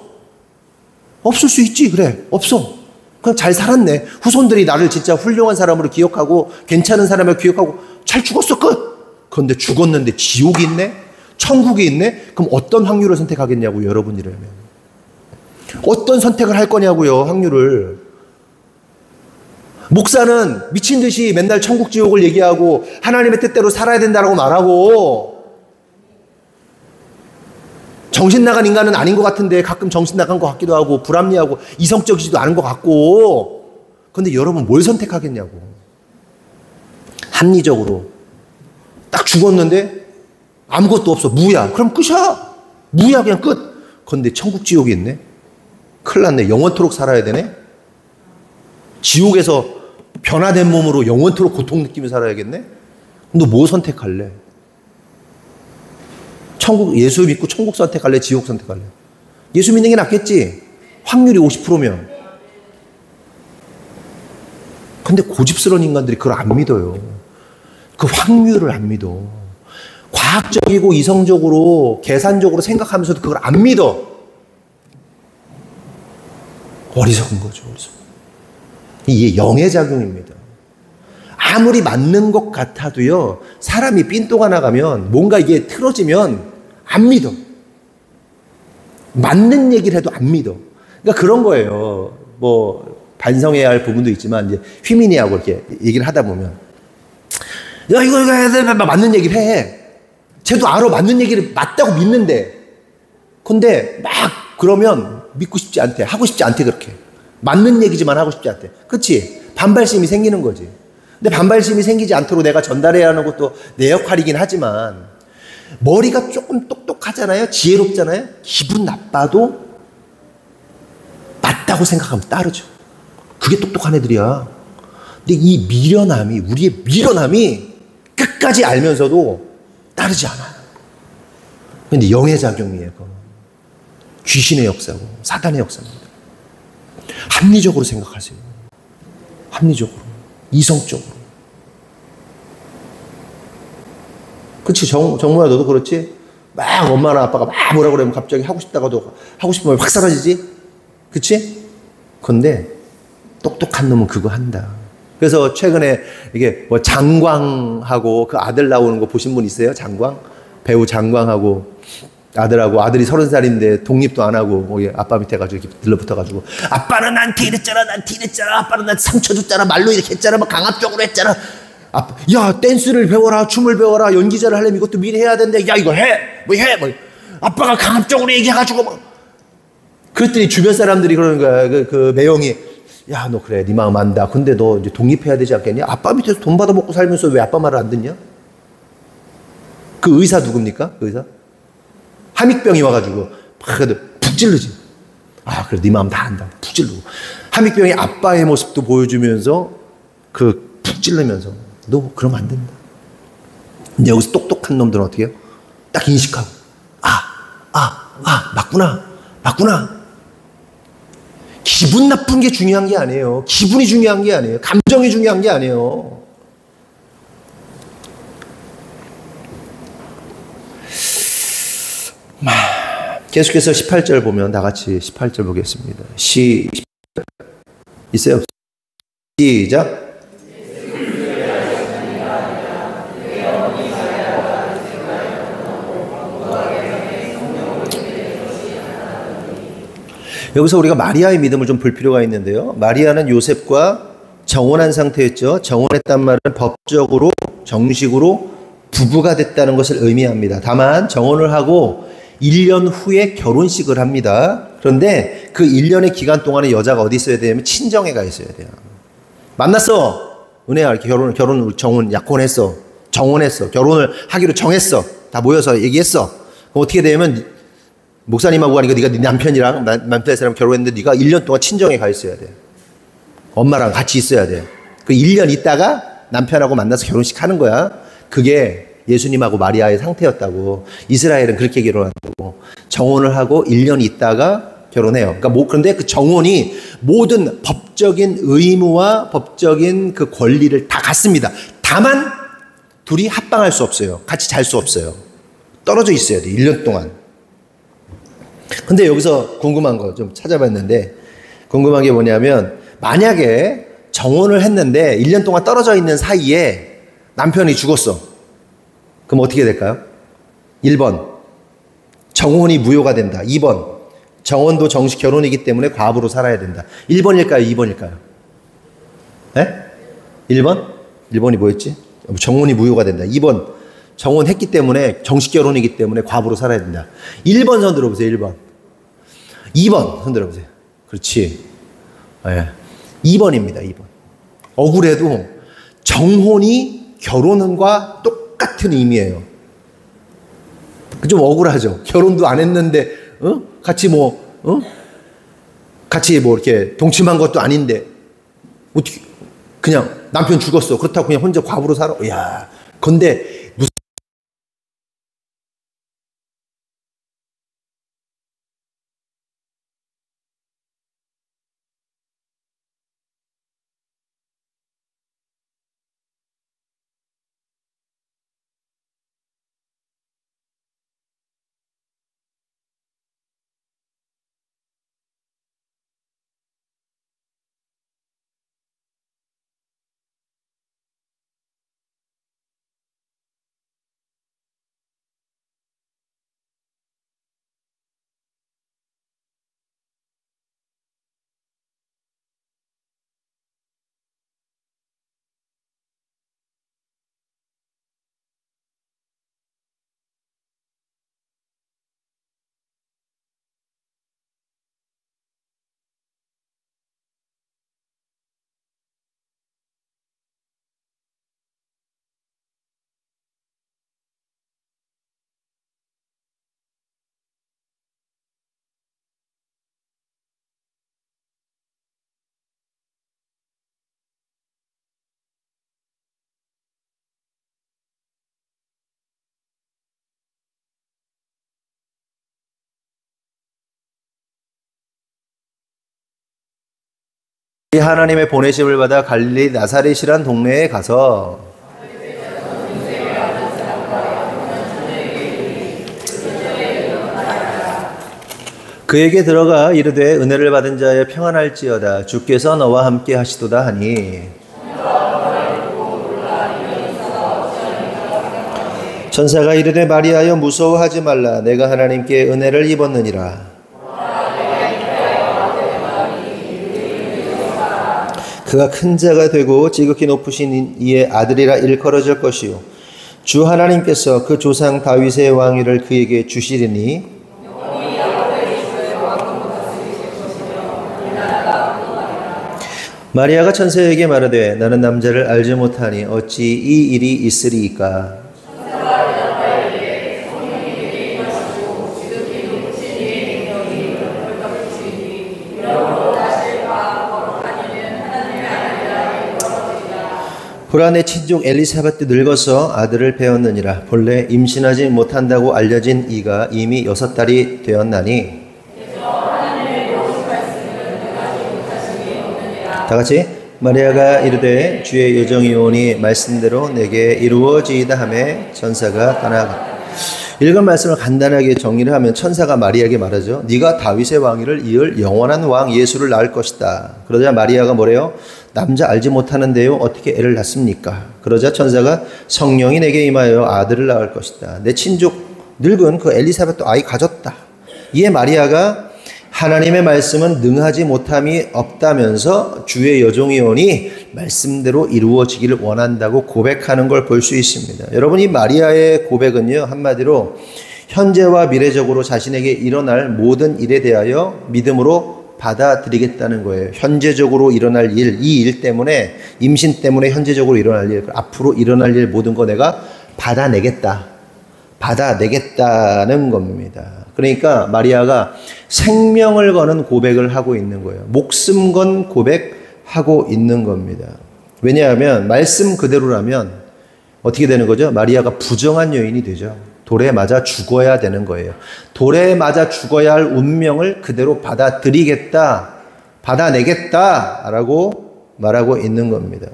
없을 수 있지. 그래, 없어. 그냥 잘 살았네. 후손들이 나를 진짜 훌륭한 사람으로 기억하고 괜찮은 사람으로 기억하고 잘 죽었어. 끝. 그런데 죽었는데 지옥이 있네? 천국이 있네? 그럼 어떤 확률을 선택하겠냐고, 여러분이라면. 어떤 선택을 할 거냐고요, 확률을. 목사는 미친 듯이 맨날 천국 지옥을 얘기하고 하나님의 뜻대로 살아야 된다고 말하고, 정신 나간 인간은 아닌 것 같은데 가끔 정신 나간 것 같기도 하고 불합리하고 이성적이지도 않은 것 같고. 그런데 여러분 뭘 선택하겠냐고. 합리적으로 딱 죽었는데 아무것도 없어. 무야. 그럼 끝이야. 무야. 그냥 끝. 그런데 천국 지옥이 있네. 큰일 났네. 영원토록 살아야 되네. 지옥에서 변화된 몸으로 영원토록 고통 느끼며 살아야겠네. 너 뭐 선택할래? 천국, 예수 믿고 천국 선택할래? 지옥 선택할래? 예수 믿는 게 낫겠지? 확률이 50%면. 근데 고집스러운 인간들이 그걸 안 믿어요. 그 확률을 안 믿어. 과학적이고 이성적으로 계산적으로 생각하면서도 그걸 안 믿어. 어리석은 거죠. 어리석은. 이게 영의 작용입니다. 아무리 맞는 것 같아도요, 사람이 삔또가 나가면, 뭔가 이게 틀어지면 안 믿어. 맞는 얘기를 해도 안 믿어. 그러니까 그런 거예요. 뭐 반성해야 할 부분도 있지만 이제 휘민이하고 이렇게 얘기를 하다 보면, 야 이거 해야 돼, 맞는 얘기를 해. 쟤도 알아, 맞는 얘기를 맞다고 믿는데. 근데 막 그러면 믿고 싶지 않대. 하고 싶지 않대. 그렇게 맞는 얘기지만 하고 싶지 않대. 그치? 반발심이 생기는 거지. 근데 반발심이 생기지 않도록 내가 전달해야 하는 것도 내 역할이긴 하지만, 머리가 조금 똑똑하잖아요. 지혜롭잖아요. 기분 나빠도 맞다고 생각하면 따르죠. 그게 똑똑한 애들이야. 근데 이 미련함이, 우리의 미련함이 끝까지 알면서도 따르지 않아요. 근데 영의 작용이에요. 그건. 귀신의 역사고 사단의 역사입니다. 합리적으로 생각하세요. 합리적으로, 이성적으로. 그치? 정모야, 너도 그렇지? 막 엄마나 아빠가 막 뭐라 그러면 갑자기 하고 싶다가도 하고 싶으면 확 사라지지? 그치? 근데 똑똑한 놈은 그거 한다. 그래서 최근에 이게 뭐 장광하고 그 아들 나오는 거 보신 분 있어요? 장광? 배우 장광하고 아들하고, 아들이 30살인데 독립도 안 하고 거기 아빠 밑에 가지고 이렇게 들러붙어가지고, 아빠는 나한테 이랬잖아, 나한테 이랬잖아, 아빠는 나한테 상처 줬잖아, 말로 이렇게 했잖아, 막 강압적으로 했잖아. 아빠, 야, 댄스를 배워라, 춤을 배워라, 연기자를 하려면 이것도 미리 해야 되는데, 야, 이거 해, 뭐 해, 뭐. 아빠가 강압적으로 얘기해가지고 막. 그랬더니 주변 사람들이 그러는 거야. 그 매형이, 야, 너 그래, 네 마음 안다. 근데 너 이제 독립해야 되지 않겠냐? 아빠 밑에서 돈 받아 먹고 살면서 왜 아빠 말을 안 듣냐? 그 의사 누굽니까? 그 의사? 함익병이 와가지고 막 푹 찌르지. 아, 그래, 네 마음 다 안다. 푹 찌르고. 함익병이 아빠의 모습도 보여주면서 그 푹 찌르면서, 너 그러면 안 된다. 근데 여기서 똑똑한 놈들은 어떻게 해요? 딱 인식하고, 맞구나. 기분 나쁜 게 중요한 게 아니에요. 기분이 중요한 게 아니에요. 감정이 중요한 게 아니에요. 계속해서 18절 보면 다 같이 18절 보겠습니다. 있어요? 시작. 여기서 우리가 마리아의 믿음을 좀 볼 필요가 있는데요. 마리아는 요셉과 정혼한 상태였죠. 정혼했단 말은 법적으로, 정식으로 부부가 됐다는 것을 의미합니다. 다만 정혼을 하고 1년 후에 결혼식을 합니다. 그런데 그 1년의 기간 동안에 여자가 어디 있어야 되냐면 친정에 가 있어야 돼요. 만났어. 은혜야, 이렇게 정혼, 약혼했어. 정혼했어. 결혼을 하기로 정했어. 다 모여서 얘기했어. 그럼 어떻게 되냐면 목사님하고 가니까 네가 네 남편이랑 남편의 사람 결혼했는데 네가 1년 동안 친정에 가 있어야 돼. 엄마랑 같이 있어야 돼. 그 1년 있다가 남편하고 만나서 결혼식 하는 거야. 그게 예수님하고 마리아의 상태였다고. 이스라엘은 그렇게 결혼한다고. 정혼을 하고 1년 있다가 결혼해요. 그러니까 그런데 그 정혼이 모든 법적인 의무와 법적인 그 권리를 다 갖습니다. 다만 둘이 합방할 수 없어요. 같이 잘 수 없어요. 떨어져 있어야 돼. 1년 동안. 근데 여기서 궁금한 거 좀 찾아봤는데, 궁금한 게 뭐냐면, 만약에 정혼을 했는데 1년 동안 떨어져 있는 사이에 남편이 죽었어. 그럼 어떻게 될까요? 1번, 정혼이 무효가 된다. 2번, 정혼도 정식 결혼이기 때문에 과부로 살아야 된다. 1번일까요? 2번일까요? 네? 1번? 1번이 뭐였지? 정혼이 무효가 된다. 2번, 정혼했기 때문에 정식 결혼이기 때문에 과부로 살아야 된다. 1번 손 들어보세요. 1번. 2번 손 들어보세요. 그렇지. 네. 2번입니다. 2번. 억울해도 정혼이 결혼과 똑같은 의미예요. 좀 억울하죠. 결혼도 안 했는데 같이 이렇게 동침한 것도 아닌데 어떻게 그냥 남편 죽었어. 그렇다고 그냥 혼자 과부로 살아. 야, 근데 무슨 하나님의 보내심을 받아 갈릴리 나사렛이란 동네에 가서 그에게 들어가 이르되 은혜를 받은 자여 평안할지어다 주께서 너와 함께 하시도다 하니 천사가 이르되 마리아여 무서워하지 말라. 내가 하나님께 은혜를 입었느니라. 그가 큰 자가 되고 지극히 높으신 이의 아들이라 일컬어질 것이요 주 하나님께서 그 조상 다윗의 왕위를 그에게 주시리니 마리아가 천사에게 말하되 나는 남자를 알지 못하니 어찌 이 일이 있으리이까. 보라 내 친족 엘리사벳도 늙어서 아들을 배었느니라. 본래 임신하지 못한다고 알려진 이가 이미 6달이 되었나니. 다같이 마리아가 이르되 주의 여정이오니 말씀대로 내게 이루어지이다 하매 천사가 떠나가. 읽은 말씀을 간단하게 정리를 하면 천사가 마리아에게 말하죠. 네가 다윗의 왕위를 이을 영원한 왕 예수를 낳을 것이다. 그러자 마리아가 뭐래요? 남자 알지 못하는데요 어떻게 애를 낳습니까? 그러자 천사가 성령이 내게 임하여 아들을 낳을 것이다. 내 친족 늙은 그 엘리사벳도 아이 가졌다. 이에 마리아가 하나님의 말씀은 능하지 못함이 없다면서 주의 여종이오니 말씀대로 이루어지기를 원한다고 고백하는 걸 볼 수 있습니다. 여러분 이 마리아의 고백은요 한마디로 현재와 미래적으로 자신에게 일어날 모든 일에 대하여 믿음으로 받아들이겠다는 거예요. 현재적으로 일어날 일, 이 일 때문에 임신 때문에 현재적으로 일어날 일, 앞으로 일어날 일 모든 거 내가 받아내겠다는 겁니다. 그러니까 마리아가 생명을 거는 고백을 하고 있는 거예요. 목숨 건 고백하고 있는 겁니다. 왜냐하면 말씀 그대로라면 어떻게 되는 거죠? 마리아가 부정한 여인이 되죠. 돌에 맞아 죽어야 되는 거예요. 돌에 맞아 죽어야 할 운명을 그대로 받아내겠다라고 말하고 있는 겁니다.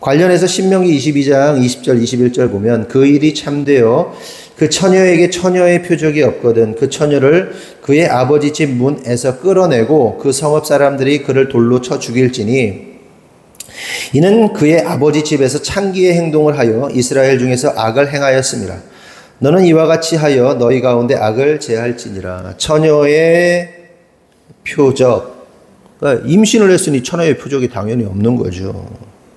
관련해서 신명기 22장 20절 21절 보면 그 일이 참되어 그 처녀에게 처녀의 표적이 없거든 그 처녀를 그의 아버지 집 문에서 끌어내고 그 성읍 사람들이 그를 돌로 쳐 죽일지니 이는 그의 아버지 집에서 창기의 행동을 하여 이스라엘 중에서 악을 행하였습니다. 너는 이와 같이 하여 너희 가운데 악을 제할지니라. 처녀의 표적. 그러니까 임신을 했으니 처녀의 표적이 당연히 없는 거죠.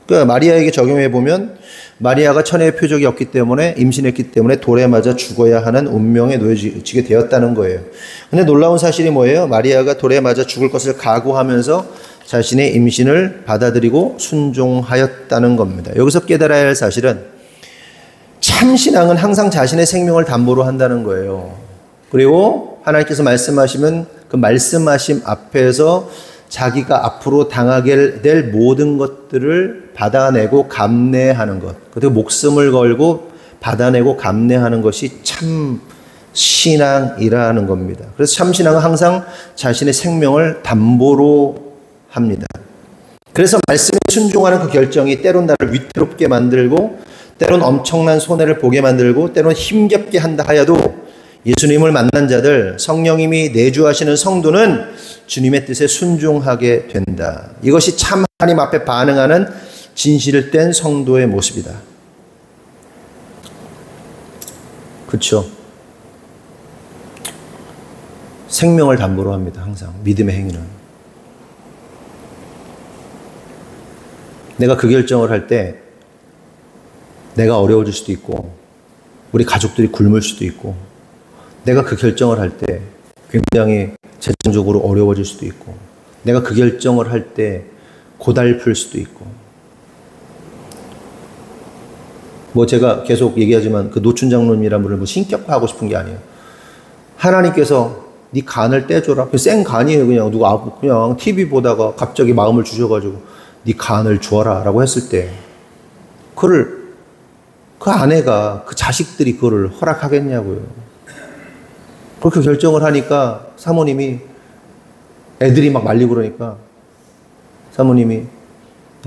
그러니까 마리아에게 적용해 보면 마리아가 처녀의 표적이 없기 때문에 임신했기 때문에 돌에 맞아 죽어야 하는 운명에 놓여지게 되었다는 거예요. 근데 놀라운 사실이 뭐예요? 마리아가 돌에 맞아 죽을 것을 각오하면서 자신의 임신을 받아들이고 순종하였다는 겁니다. 여기서 깨달아야 할 사실은 참 신앙은 항상 자신의 생명을 담보로 한다는 거예요. 그리고 하나님께서 말씀하시면 그 말씀하심 앞에서 자기가 앞으로 당하게 될 모든 것들을 받아내고 감내하는 것, 그리고 목숨을 걸고 받아내고 감내하는 것이 참 신앙이라는 겁니다. 그래서 참 신앙은 항상 자신의 생명을 담보로 합니다. 그래서 말씀에 순종하는 그 결정이 때론 나를 위태롭게 만들고 때론 엄청난 손해를 보게 만들고 때론 힘겹게 한다 하여도 예수님을 만난 자들, 성령님이 내주하시는 성도는 주님의 뜻에 순종하게 된다. 이것이 참 하나님 앞에 반응하는 진실된 성도의 모습이다. 그렇죠? 생명을 담보로 합니다. 항상 믿음의 행위는. 내가 그 결정을 할 때 내가 어려워질 수도 있고 우리 가족들이 굶을 수도 있고 내가 그 결정을 할 때 굉장히 재정적으로 어려워질 수도 있고 내가 그 결정을 할 때 고달플 수도 있고 뭐 제가 계속 얘기하지만 그 노춘 장로님이란 분을 뭐 신격화하고 싶은 게 아니에요. 하나님께서 네 간을 떼줘라. 생 간이에요. 그냥 누가 그냥 TV 보다가 갑자기 마음을 주셔가지고 네 간을 주어라 라고 했을 때 그걸 그 아내가 그 자식들이 그거를 허락하겠냐고요. 그렇게 결정을 하니까 사모님이 애들이 막 말리고 그러니까 사모님이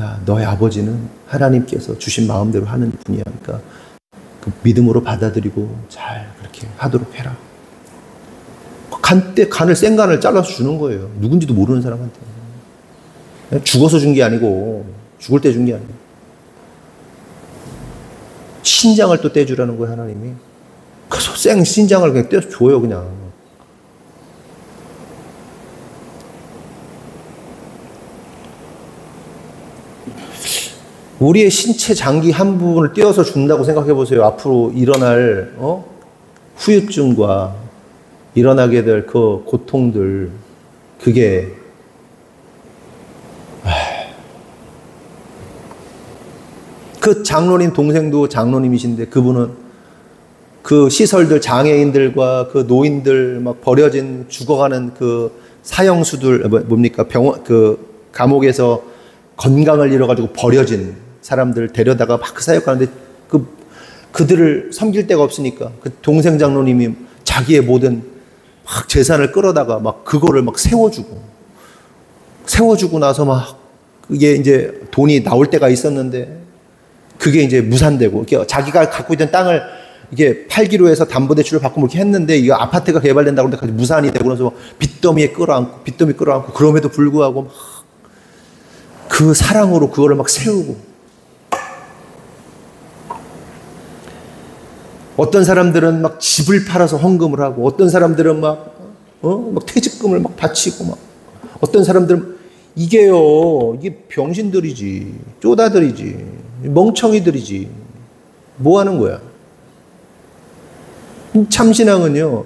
야 너의 아버지는 하나님께서 주신 마음대로 하는 분이야. 그러니까 그 믿음으로 받아들이고 잘 그렇게 하도록 해라. 간을 생 간을 잘라서 주는 거예요. 누군지도 모르는 사람한테. 죽어서 준 게 아니고 죽을 때 준 게 아니에요. 신장을 또 떼주라는 거예요, 하나님이. 그래서 생 신장을 그냥 떼서 줘요, 그냥. 우리의 신체 장기 한 부분을 떼어서 준다고 생각해 보세요. 앞으로 일어날 후유증과 일어나게 될 그 고통들, 그게 그 장로님 동생도 장로님이신데 그분은 그 시설들, 장애인들과 그 노인들 막 버려진 죽어가는 그 사형수들, 뭡니까, 병원, 그 감옥에서 건강을 잃어가지고 버려진 사람들 데려다가 막 사역하는데 그들을 섬길 데가 없으니까 그 동생 장로님이 자기의 모든 막 재산을 끌어다가 막 그거를 막 세워주고 나서 막 그게 이제 돈이 나올 때가 있었는데 그게 이제 무산되고 자기가 갖고 있던 땅을 이게 팔기로 해서 담보대출을 받고 뭐 이렇게 했는데 이거 아파트가 개발된다고 그러는데 무산이 되고 그래서 빚더미 끌어안고 그럼에도 불구하고 막 그 사랑으로 그거를 막 세우고, 어떤 사람들은 막 집을 팔아서 헌금을 하고, 어떤 사람들은 막 퇴직금을 막 바치고, 막 어떤 사람들은 이게 병신들이지, 쪼다들이지, 멍청이들이지, 뭐 하는 거야? 참신앙은요,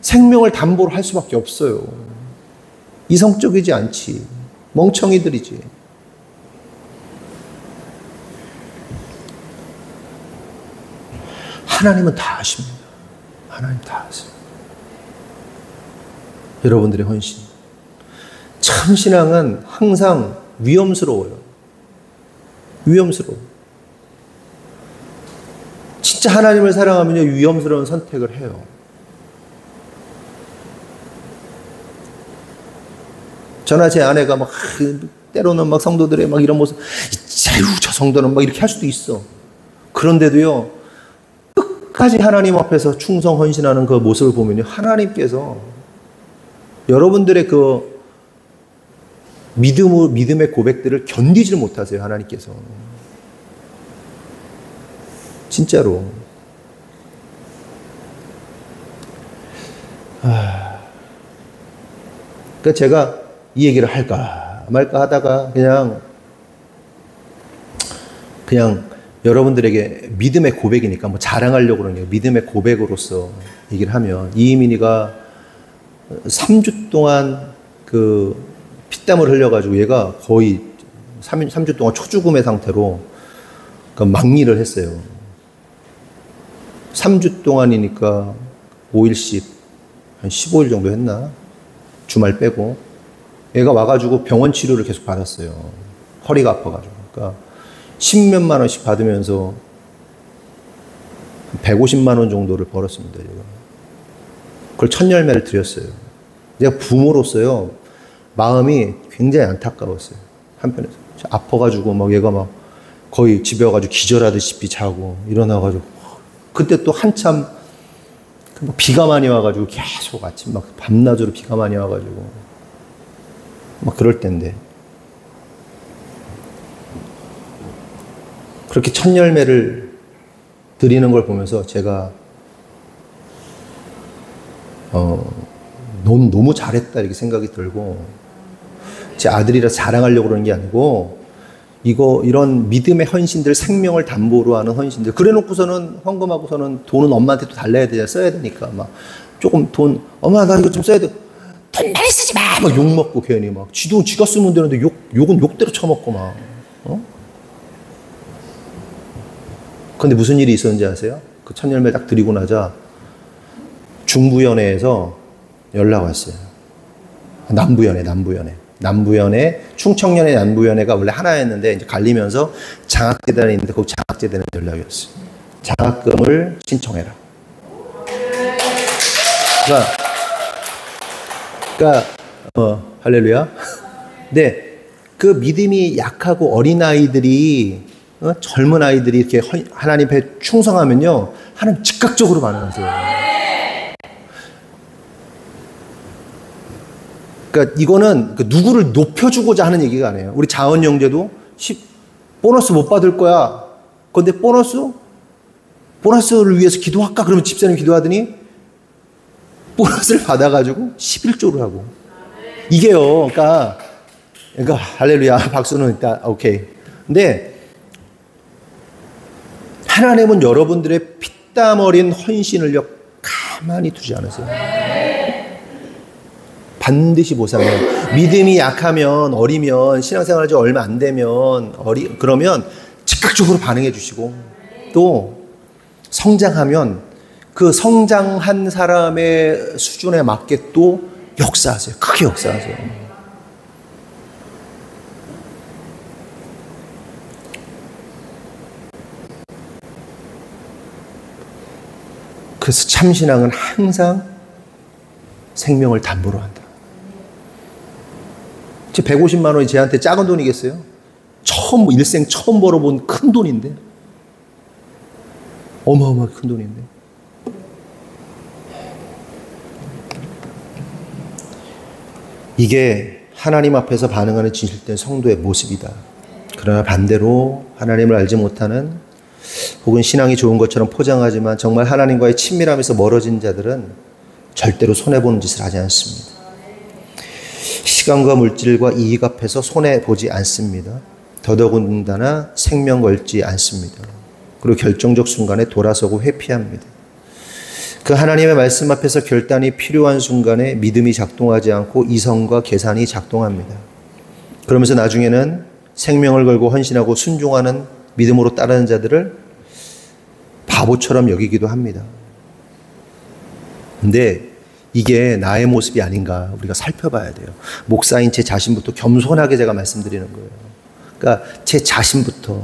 생명을 담보로 할 수밖에 없어요. 이성적이지 않지, 멍청이들이지. 하나님은 다 아십니다. 하나님 다 아세요. 여러분들의 헌신. 참신앙은 항상 위험스러워요. 위험스러워. 진짜 하나님을 사랑하면요, 위험스러운 선택을 해요. 저나 제 아내가 막 때로는 막 성도들의 막 이런 모습, 저 성도는 막 이렇게 할 수도 있어. 그런데도요, 끝까지 하나님 앞에서 충성 헌신하는 그 모습을 보면요, 하나님께서 여러분들의 그 믿음의 고백들을 견디질 못하세요, 하나님께서. 진짜로. 그러니까 제가 이 얘기를 할까 말까 하다가 그냥 여러분들에게 믿음의 고백이니까 뭐 자랑하려고 그러는 게 믿음의 고백으로서 얘기를 하면, 이희민이가 3주 동안 그 피땀을 흘려가지고 얘가 거의 3주 동안 초죽음의 상태로 그러니까 막리를 했어요. 3주 동안이니까 5일씩 한 15일 정도 했나? 주말 빼고. 얘가 와가지고 병원 치료를 계속 받았어요. 허리가 아파가지고. 그러니까 10몇만 원씩 받으면서 150만 원 정도를 벌었습니다. 제가. 그걸 첫 열매를 드렸어요. 제가 부모로서요, 마음이 굉장히 안타까웠어요. 한편에서. 아파가지고 막 얘가 막 거의 집에 와가지고 기절하듯이 자고 일어나가지고, 그때 또 한참 비가 많이 와가지고 계속 아침 막 밤낮으로 비가 많이 와가지고 막 그럴 때인데, 그렇게 첫 열매를 드리는 걸 보면서 제가 너무 잘했다 이렇게 생각이 들고, 제 아들이라 자랑하려고 그러는 게 아니고, 이런 믿음의 헌신들, 생명을 담보로 하는 헌신들, 그래 놓고서는 헌금하고서는 돈은 엄마한테 또 달라야 되잖아, 써야 되니까 막 조금 돈, 엄마 나 이거 좀 써야 돼, 돈 많이 쓰지 마, 막 욕 먹고 괜히 막 지가 쓰면 되는데 욕은 욕대로 쳐먹고 막. 근데 무슨 일이 있었는지 아세요? 그 첫 열매 딱 드리고 나자 중부연회에서 연락 왔어요. 남부연회, 충청연회 남부연회가 원래 하나였는데 이제 갈리면서 장학재단이 있는데 거기 장학재단에 연락이 왔어요. 장학금을 신청해라. 그러니까 할렐루야. 네, 그 믿음이 약하고 어린아이들이, 젊은 아이들이 이렇게 하나님 앞에 충성하면요, 하나님 즉각적으로 반응하세요. 그러니까 이거는 누구를 높여주고자 하는 얘기가 아니에요. 우리 자원 영재도 보너스 못 받을 거야. 근데 보너스 보너스를 위해서 기도할까? 그러면 집사님 기도하더니 보너스를 받아가지고 11조를 하고. 이게요, 그러니까 할렐루야, 박수는 일단 오케이. 근데 하나님은 여러분들의 피땀 어린 헌신을요 가만히 두지 않으세요. 반드시 보상해요. 믿음이 약하면, 어리면, 신앙생활 지 얼마 안 되면, 그러면 즉각적으로 반응해 주시고, 또 성장하면 그 성장한 사람의 수준에 맞게 또 역사하세요. 크게 역사하세요. 그래서 참신앙은 항상 생명을 담보로 한다. 150만 원이 쟤한테 작은 돈이겠어요? 일생 처음 벌어본 큰 돈인데. 어마어마하게 큰 돈인데. 이게 하나님 앞에서 반응하는 진실된 성도의 모습이다. 그러나 반대로 하나님을 알지 못하는, 혹은 신앙이 좋은 것처럼 포장하지만 정말 하나님과의 친밀함에서 멀어진 자들은 절대로 손해보는 짓을 하지 않습니다. 시간과 물질과 이익 앞에서 손해보지 않습니다. 더더군다나 생명 걸지 않습니다. 그리고 결정적 순간에 돌아서고 회피합니다. 그 하나님의 말씀 앞에서 결단이 필요한 순간에 믿음이 작동하지 않고 이성과 계산이 작동합니다. 그러면서 나중에는 생명을 걸고 헌신하고 순종하는 믿음으로 따르는 자들을 바보처럼 여기기도 합니다. 근데 이게 나의 모습이 아닌가 우리가 살펴봐야 돼요. 목사인 제 자신부터 겸손하게 제가 말씀드리는 거예요. 그러니까 제 자신부터,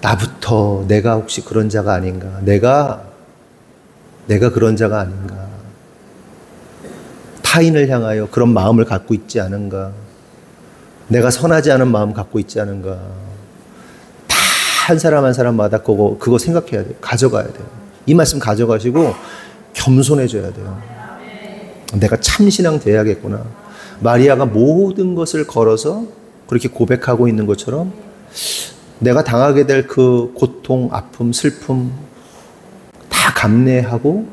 나부터 내가 혹시 그런 자가 아닌가, 내가 그런 자가 아닌가, 타인을 향하여 그런 마음을 갖고 있지 않은가, 내가 선하지 않은 마음 갖고 있지 않은가. 다 한 사람 한 사람마다 그거 생각해야 돼요. 가져가야 돼요. 이 말씀 가져가시고 겸손해져야 돼요. 내가 참신앙 돼야겠구나. 마리아가 모든 것을 걸어서 그렇게 고백하고 있는 것처럼 내가 당하게 될 그 고통, 아픔, 슬픔 다 감내하고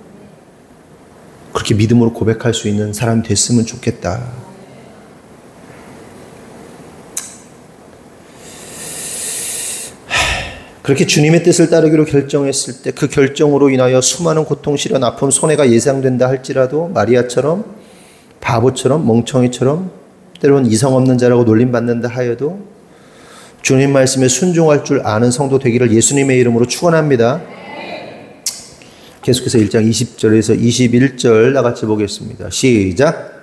그렇게 믿음으로 고백할 수 있는 사람이 됐으면 좋겠다. 그렇게 주님의 뜻을 따르기로 결정했을 때 그 결정으로 인하여 수많은 고통, 시련, 아픔, 손해가 예상된다 할지라도 마리아처럼 바보처럼 멍청이처럼 때로는 이성 없는 자라고 놀림받는다 하여도 주님 말씀에 순종할 줄 아는 성도 되기를 예수님의 이름으로 축원합니다. 계속해서 1장 20절에서 21절 나같이 보겠습니다. 시작.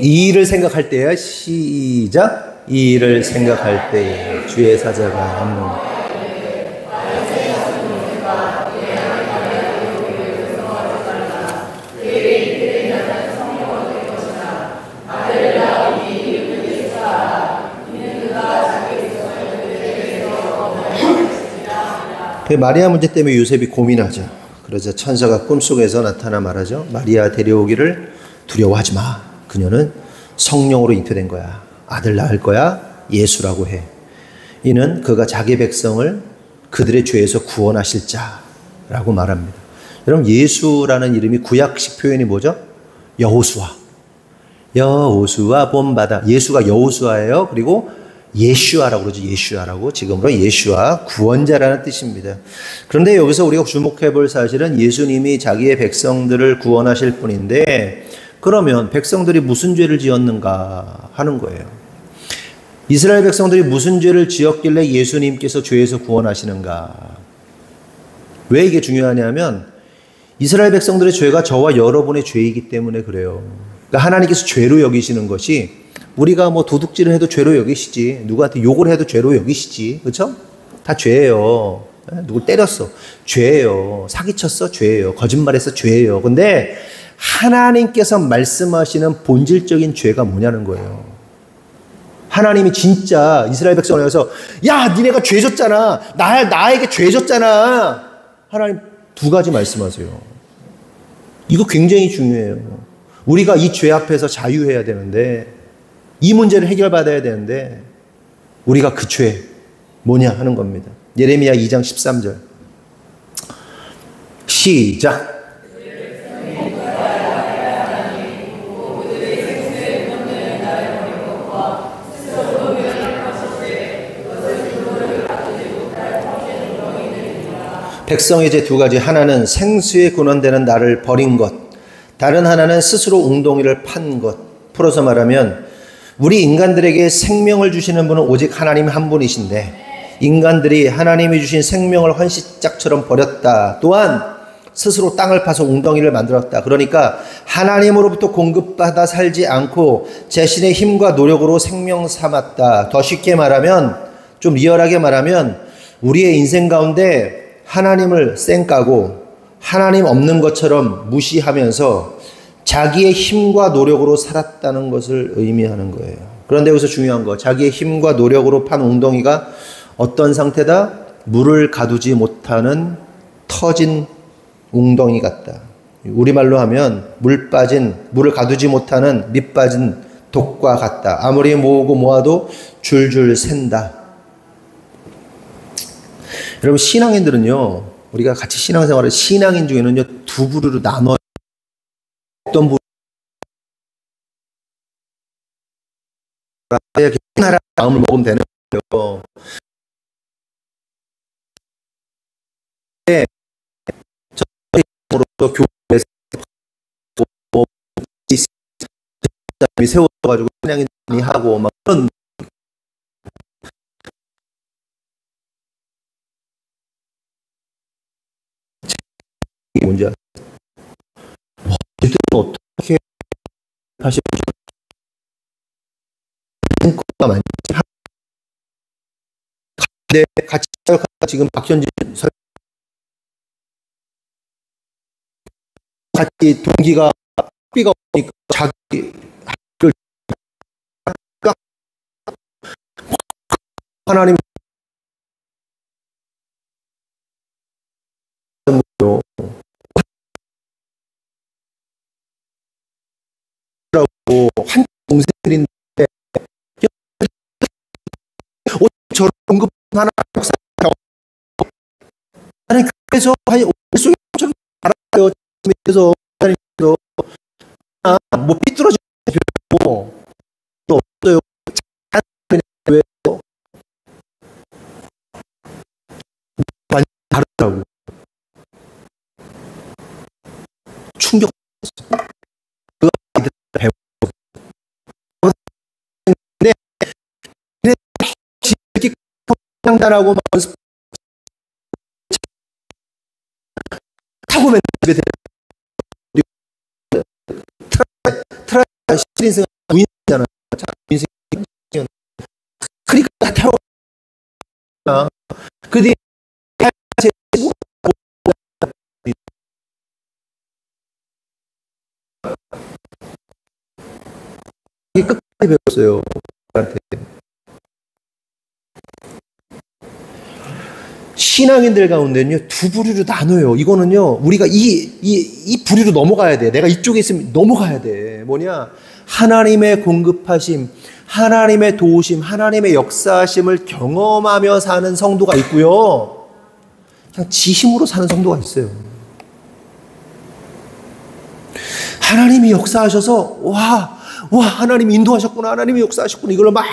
이 일을 생각할 때야. 시작. 이 일을 생각할 때에 주의 사자가 한번 마리아 문제 때문에 요셉이 고민하죠. 그러자 천사가 꿈속에서 나타나 말하죠. 마리아 데려오기를 두려워하지 마. 그녀는 성령으로 잉태된 거야. 아들 낳을 거야. 예수라고 해. 이는 그가 자기 백성을 그들의 죄에서 구원하실 자라고 말합니다. 여러분, 예수라는 이름이 구약식 표현이 뭐죠? 여호수아. 여호수아 본받아. 예수가 여호수아예요. 그리고 예슈아라고 그러죠. 예슈아라고. 지금으로 예슈아, 구원자라는 뜻입니다. 그런데 여기서 우리가 주목해 볼 사실은 예수님이 자기의 백성들을 구원하실 분인데, 그러면 백성들이 무슨 죄를 지었는가 하는 거예요. 이스라엘 백성들이 무슨 죄를 지었길래 예수님께서 죄에서 구원하시는가. 왜 이게 중요하냐면 이스라엘 백성들의 죄가 저와 여러분의 죄이기 때문에 그래요. 그러니까 하나님께서 죄로 여기시는 것이, 우리가 뭐 도둑질을 해도 죄로 여기시지, 누구한테 욕을 해도 죄로 여기시지, 그렇죠? 다 죄예요. 누굴 때렸어, 죄예요. 사기쳤어, 죄예요. 거짓말했어, 죄예요. 근데 하나님께서 말씀하시는 본질적인 죄가 뭐냐는 거예요. 하나님이 진짜 이스라엘 백성을 위해서, 야, 니네가 죄 졌잖아. 나에게 죄 졌잖아. 하나님 두 가지 말씀하세요. 이거 굉장히 중요해요. 우리가 이 죄 앞에서 자유해야 되는데 이 문제를 해결받아야 되는데 우리가 그 죄 뭐냐 하는 겁니다. 예레미야 2장 13절 시작. 백성의 죄 두 가지, 하나는 생수의 근원되는 나를 버린 것, 다른 하나는 스스로 웅덩이를 판 것. 풀어서 말하면 우리 인간들에게 생명을 주시는 분은 오직 하나님 한 분이신데 인간들이 하나님이 주신 생명을 헌시짝처럼 버렸다. 또한 스스로 땅을 파서 웅덩이를 만들었다. 그러니까 하나님으로부터 공급받아 살지 않고 자신의 힘과 노력으로 생명 삼았다. 더 쉽게 말하면, 좀 리얼하게 말하면 우리의 인생 가운데 하나님을 쌩까고 하나님 없는 것처럼 무시하면서 자기의 힘과 노력으로 살았다는 것을 의미하는 거예요. 그런데 여기서 중요한 거, 자기의 힘과 노력으로 판 웅덩이가 어떤 상태다? 물을 가두지 못하는 터진 웅덩이 같다. 우리말로 하면 물을 가두지 못하는 밑 빠진 독과 같다. 아무리 모으고 모아도 줄줄 샌다. 여러분, 신앙인들은요, 우리가 같이 신앙생활을, 신앙인 중에는요, 두 부류로 나눠요. 어떤 부류, 하나님 마음을 먹으면 되는 거예요. 저로서 교회에서 세워가지고 신앙인이 하고 막 그런 뭔지 아세요? 이들은 어떻게 다시 많이 네, 같이 지금 박현진 같이 동기가 학비가 오니까 자기 하나님 한 동생들인데 저런 공급 하나 아니 그래서 아니 속에 좀 알아요. 그래서 뭐 삐뚤어지고 또 없어요. 왜 많이 다르다고 충격. 그 아이들 배워. 근데 이렇게 장단하고 막 연습 타고 맨날 집에 트라이 시린스가 부인이잖아. 부인생 그러니까 다 타고 그 뒤에 끝까지 배웠어요. 신앙인들 가운데는요, 두 부류로 나눠요. 이거는요, 우리가 이 부류로 넘어가야 돼. 내가 이쪽에 있으면 넘어가야 돼. 뭐냐? 하나님의 공급하심, 하나님의 도우심, 하나님의 역사하심을 경험하며 사는 성도가 있고요. 그냥 지 힘으로 사는 성도가 있어요. 하나님이 역사하셔서, 와, 하나님이 인도하셨구나, 하나님이 역사하셨구나, 이걸 막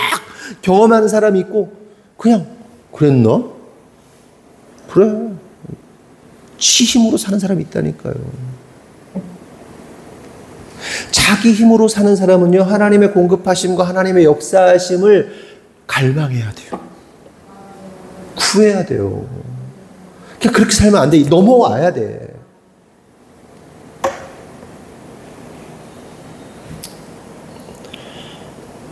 경험하는 사람이 있고, 그냥, 그랬나? 그래. 지 힘으로 사는 사람이 있다니까요. 자기 힘으로 사는 사람은요, 하나님의 공급하심과 하나님의 역사하심을 갈망해야 돼요. 구해야 돼요. 그냥 그렇게 살면 안 돼. 넘어와야 돼.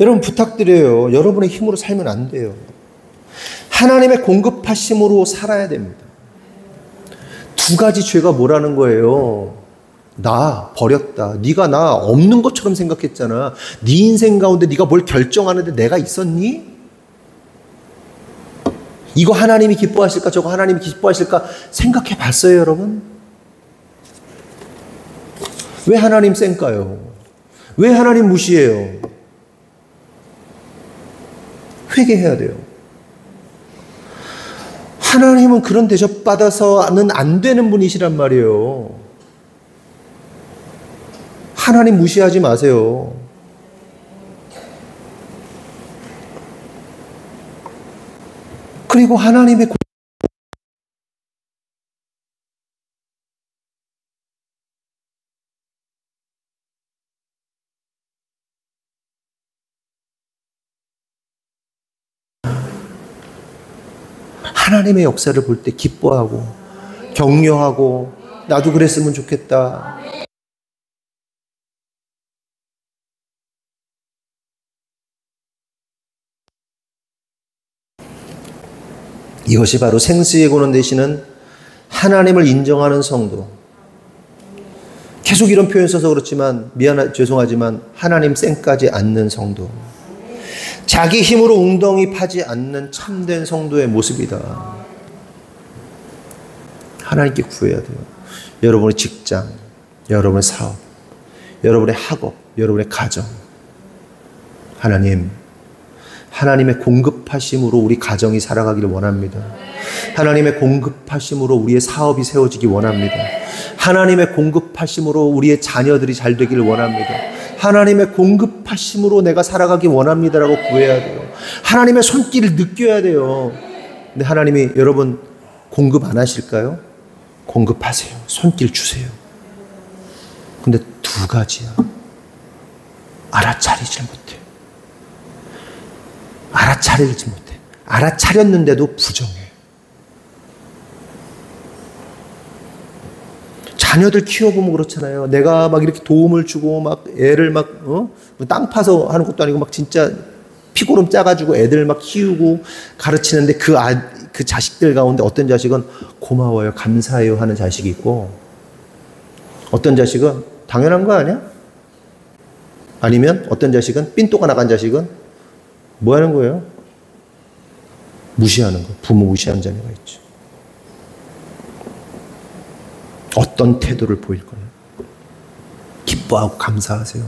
여러분 부탁드려요. 여러분의 힘으로 살면 안 돼요. 하나님의 공급하심으로 살아야 됩니다. 두 가지 죄가 뭐라는 거예요? 나 버렸다. 네가 나 없는 것처럼 생각했잖아. 네 인생 가운데 네가 뭘 결정하는데 내가 있었니? 이거 하나님이 기뻐하실까? 저거 하나님이 기뻐하실까? 생각해 봤어요, 여러분? 왜 하나님 쌩까요? 왜 하나님 무시해요? 회개해야 돼요. 하나님은 그런 대접받아서는 안 되는 분이시란 말이에요. 하나님 무시하지 마세요. 그리고 하나님의 하나님의 역사를 볼 때 기뻐하고 격려하고 나도 그랬으면 좋겠다. 이것이 바로 생수의 근원 되시는 하나님을 인정하는 성도. 계속 이런 표현 써서 그렇지만 죄송하지만 하나님 쌩까지 않는 성도. 자기 힘으로 웅덩이 파지 않는 참된 성도의 모습이다. 하나님께 구해야 돼요. 여러분의 직장, 여러분의 사업, 여러분의 학업, 여러분의 가정. 하나님의 공급하심으로 우리 가정이 살아가기를 원합니다. 하나님의 공급하심으로 우리의 사업이 세워지기 원합니다. 하나님의 공급하심으로 우리의 자녀들이 잘 되기를 원합니다. 하나님의 공급하심으로 내가 살아가기 원합니다라고 구해야 돼요. 하나님의 손길을 느껴야 돼요. 근데 하나님이 여러분 공급 안 하실까요? 공급하세요. 손길 주세요. 근데 두 가지야. 알아차리질 못해. 알아차리지 못해. 알아차렸는데도 부정해. 자녀들 키워보면 그렇잖아요. 내가 막 이렇게 도움을 주고 막 애를 막 땅 파서 하는 것도 아니고 막 진짜 피고름 짜가지고 애들 막 키우고 가르치는데 그 자식들 가운데 어떤 자식은 고마워요, 감사해요 하는 자식이 있고, 어떤 자식은 당연한 거 아니야? 아니면 어떤 자식은 삔또가 나간 자식은 뭐 하는 거예요? 무시하는 거. 부모 무시하는 자녀가 있죠. 어떤 태도를 보일 거예요? 기뻐하고 감사하세요.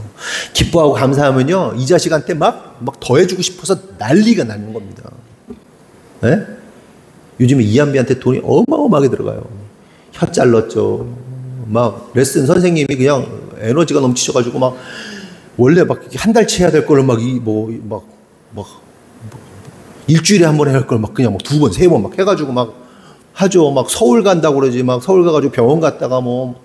기뻐하고 감사하면요, 이 자식한테 막 더해주고 싶어서 난리가 나는 겁니다. 네? 요즘에 이한비한테 돈이 어마어마하게 들어가요. 혀 잘랐죠. 막 레슨 선생님이 그냥 에너지가 넘치셔가지고 막 원래 막 한 달치 해야 될 거를 막 일주일에 한 번 해야 할 걸 막 그냥 막 두 번, 세 번 막 해가지고 막 하죠. 막 서울 간다고 그러지. 막 서울 가가지고 병원 갔다가 뭐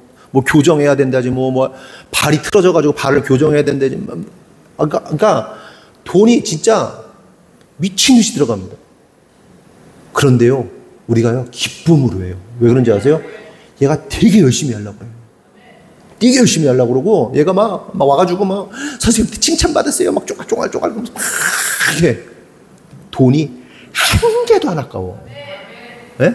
교정해야 된다지. 뭐 발이 틀어져가지고 발을 교정해야 된다지. 그러니까 돈이 진짜 미친 듯이 들어갑니다. 그런데요, 우리가요, 기쁨으로 해요. 왜 그런지 아세요? 얘가 되게 열심히 하려고 해요. 되게 열심히 하려고 그러고, 얘가 막 와가지고 막 선생님한테 칭찬받았어요. 막 쪼갈쪼갈 하면서 막 이렇게. 돈이 한 개도 안 아까워. 네?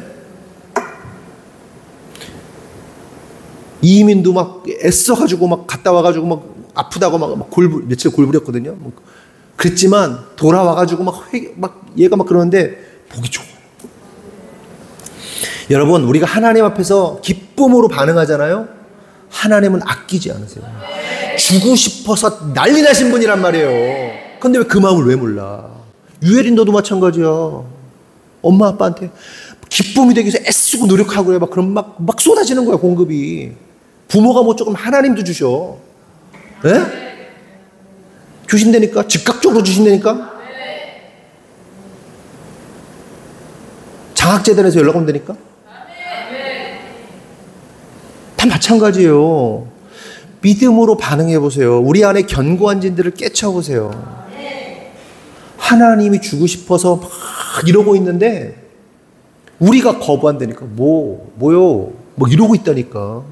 이민도 막 애써가지고 막 갔다 와가지고 막 아프다고 막 며칠 골부렸거든요. 그랬지만 돌아와가지고 막 얘가 막 그러는데 보기 좋아. 여러분, 우리가 하나님 앞에서 기쁨으로 반응하잖아요. 하나님은 아끼지 않으세요. 주고 싶어서 난리 나신 분이란 말이에요. 근데 왜 그 마음을 왜 몰라? 유혜린 너도 마찬가지야. 엄마 아빠한테 기쁨이 되기 위해서 애쓰고 노력하고 그래. 그럼 막 쏟아지는 거야, 공급이. 부모가 뭐 조금 하나님도 주셔. 예? 주신다니까? 즉각적으로 주신다니까? 장학재단에서 연락 온다니까? 다 마찬가지예요. 믿음으로 반응해 보세요. 우리 안에 견고한 진들을 깨쳐 보세요. 하나님이 주고 싶어서 막 이러고 있는데 우리가 거부한다니까. 뭐요? 막 이러고 있다니까.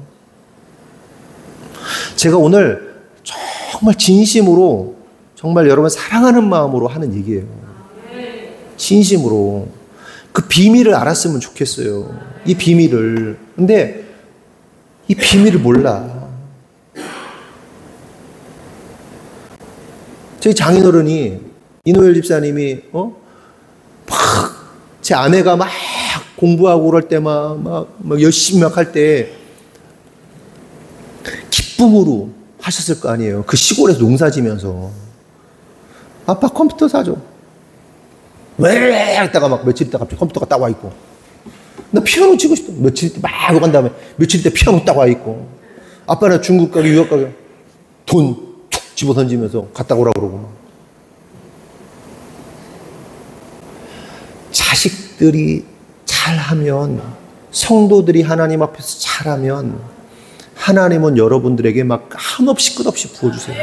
제가 오늘 정말 진심으로, 정말 여러분 사랑하는 마음으로 하는 얘기예요. 진심으로. 그 비밀을 알았으면 좋겠어요. 이 비밀을. 근데 이 비밀을 몰라. 저희 장인어른이, 이노엘 집사님이 제 아내가 막 공부하고 그럴 때 막 열심히 막 할 때 기쁨으로 하셨을 거 아니에요. 그 시골에서 농사 지면서. 아빠 컴퓨터 사줘. 왜 했다가 막 며칠 있다가 갑자기 컴퓨터가 딱 와 있고, 나 피아노 치고 싶어. 며칠 있다 막 하고 간 다음에 며칠 있다 피아노 딱 와 있고, 아빠는 중국 가게 유학 가게 돈 툭 집어 던지면서 갔다 오라고 그러고 막. 자식들이 잘하면, 성도들이 하나님 앞에서 잘하면 하나님은 여러분들에게 막 한없이 끝없이 부어주세요.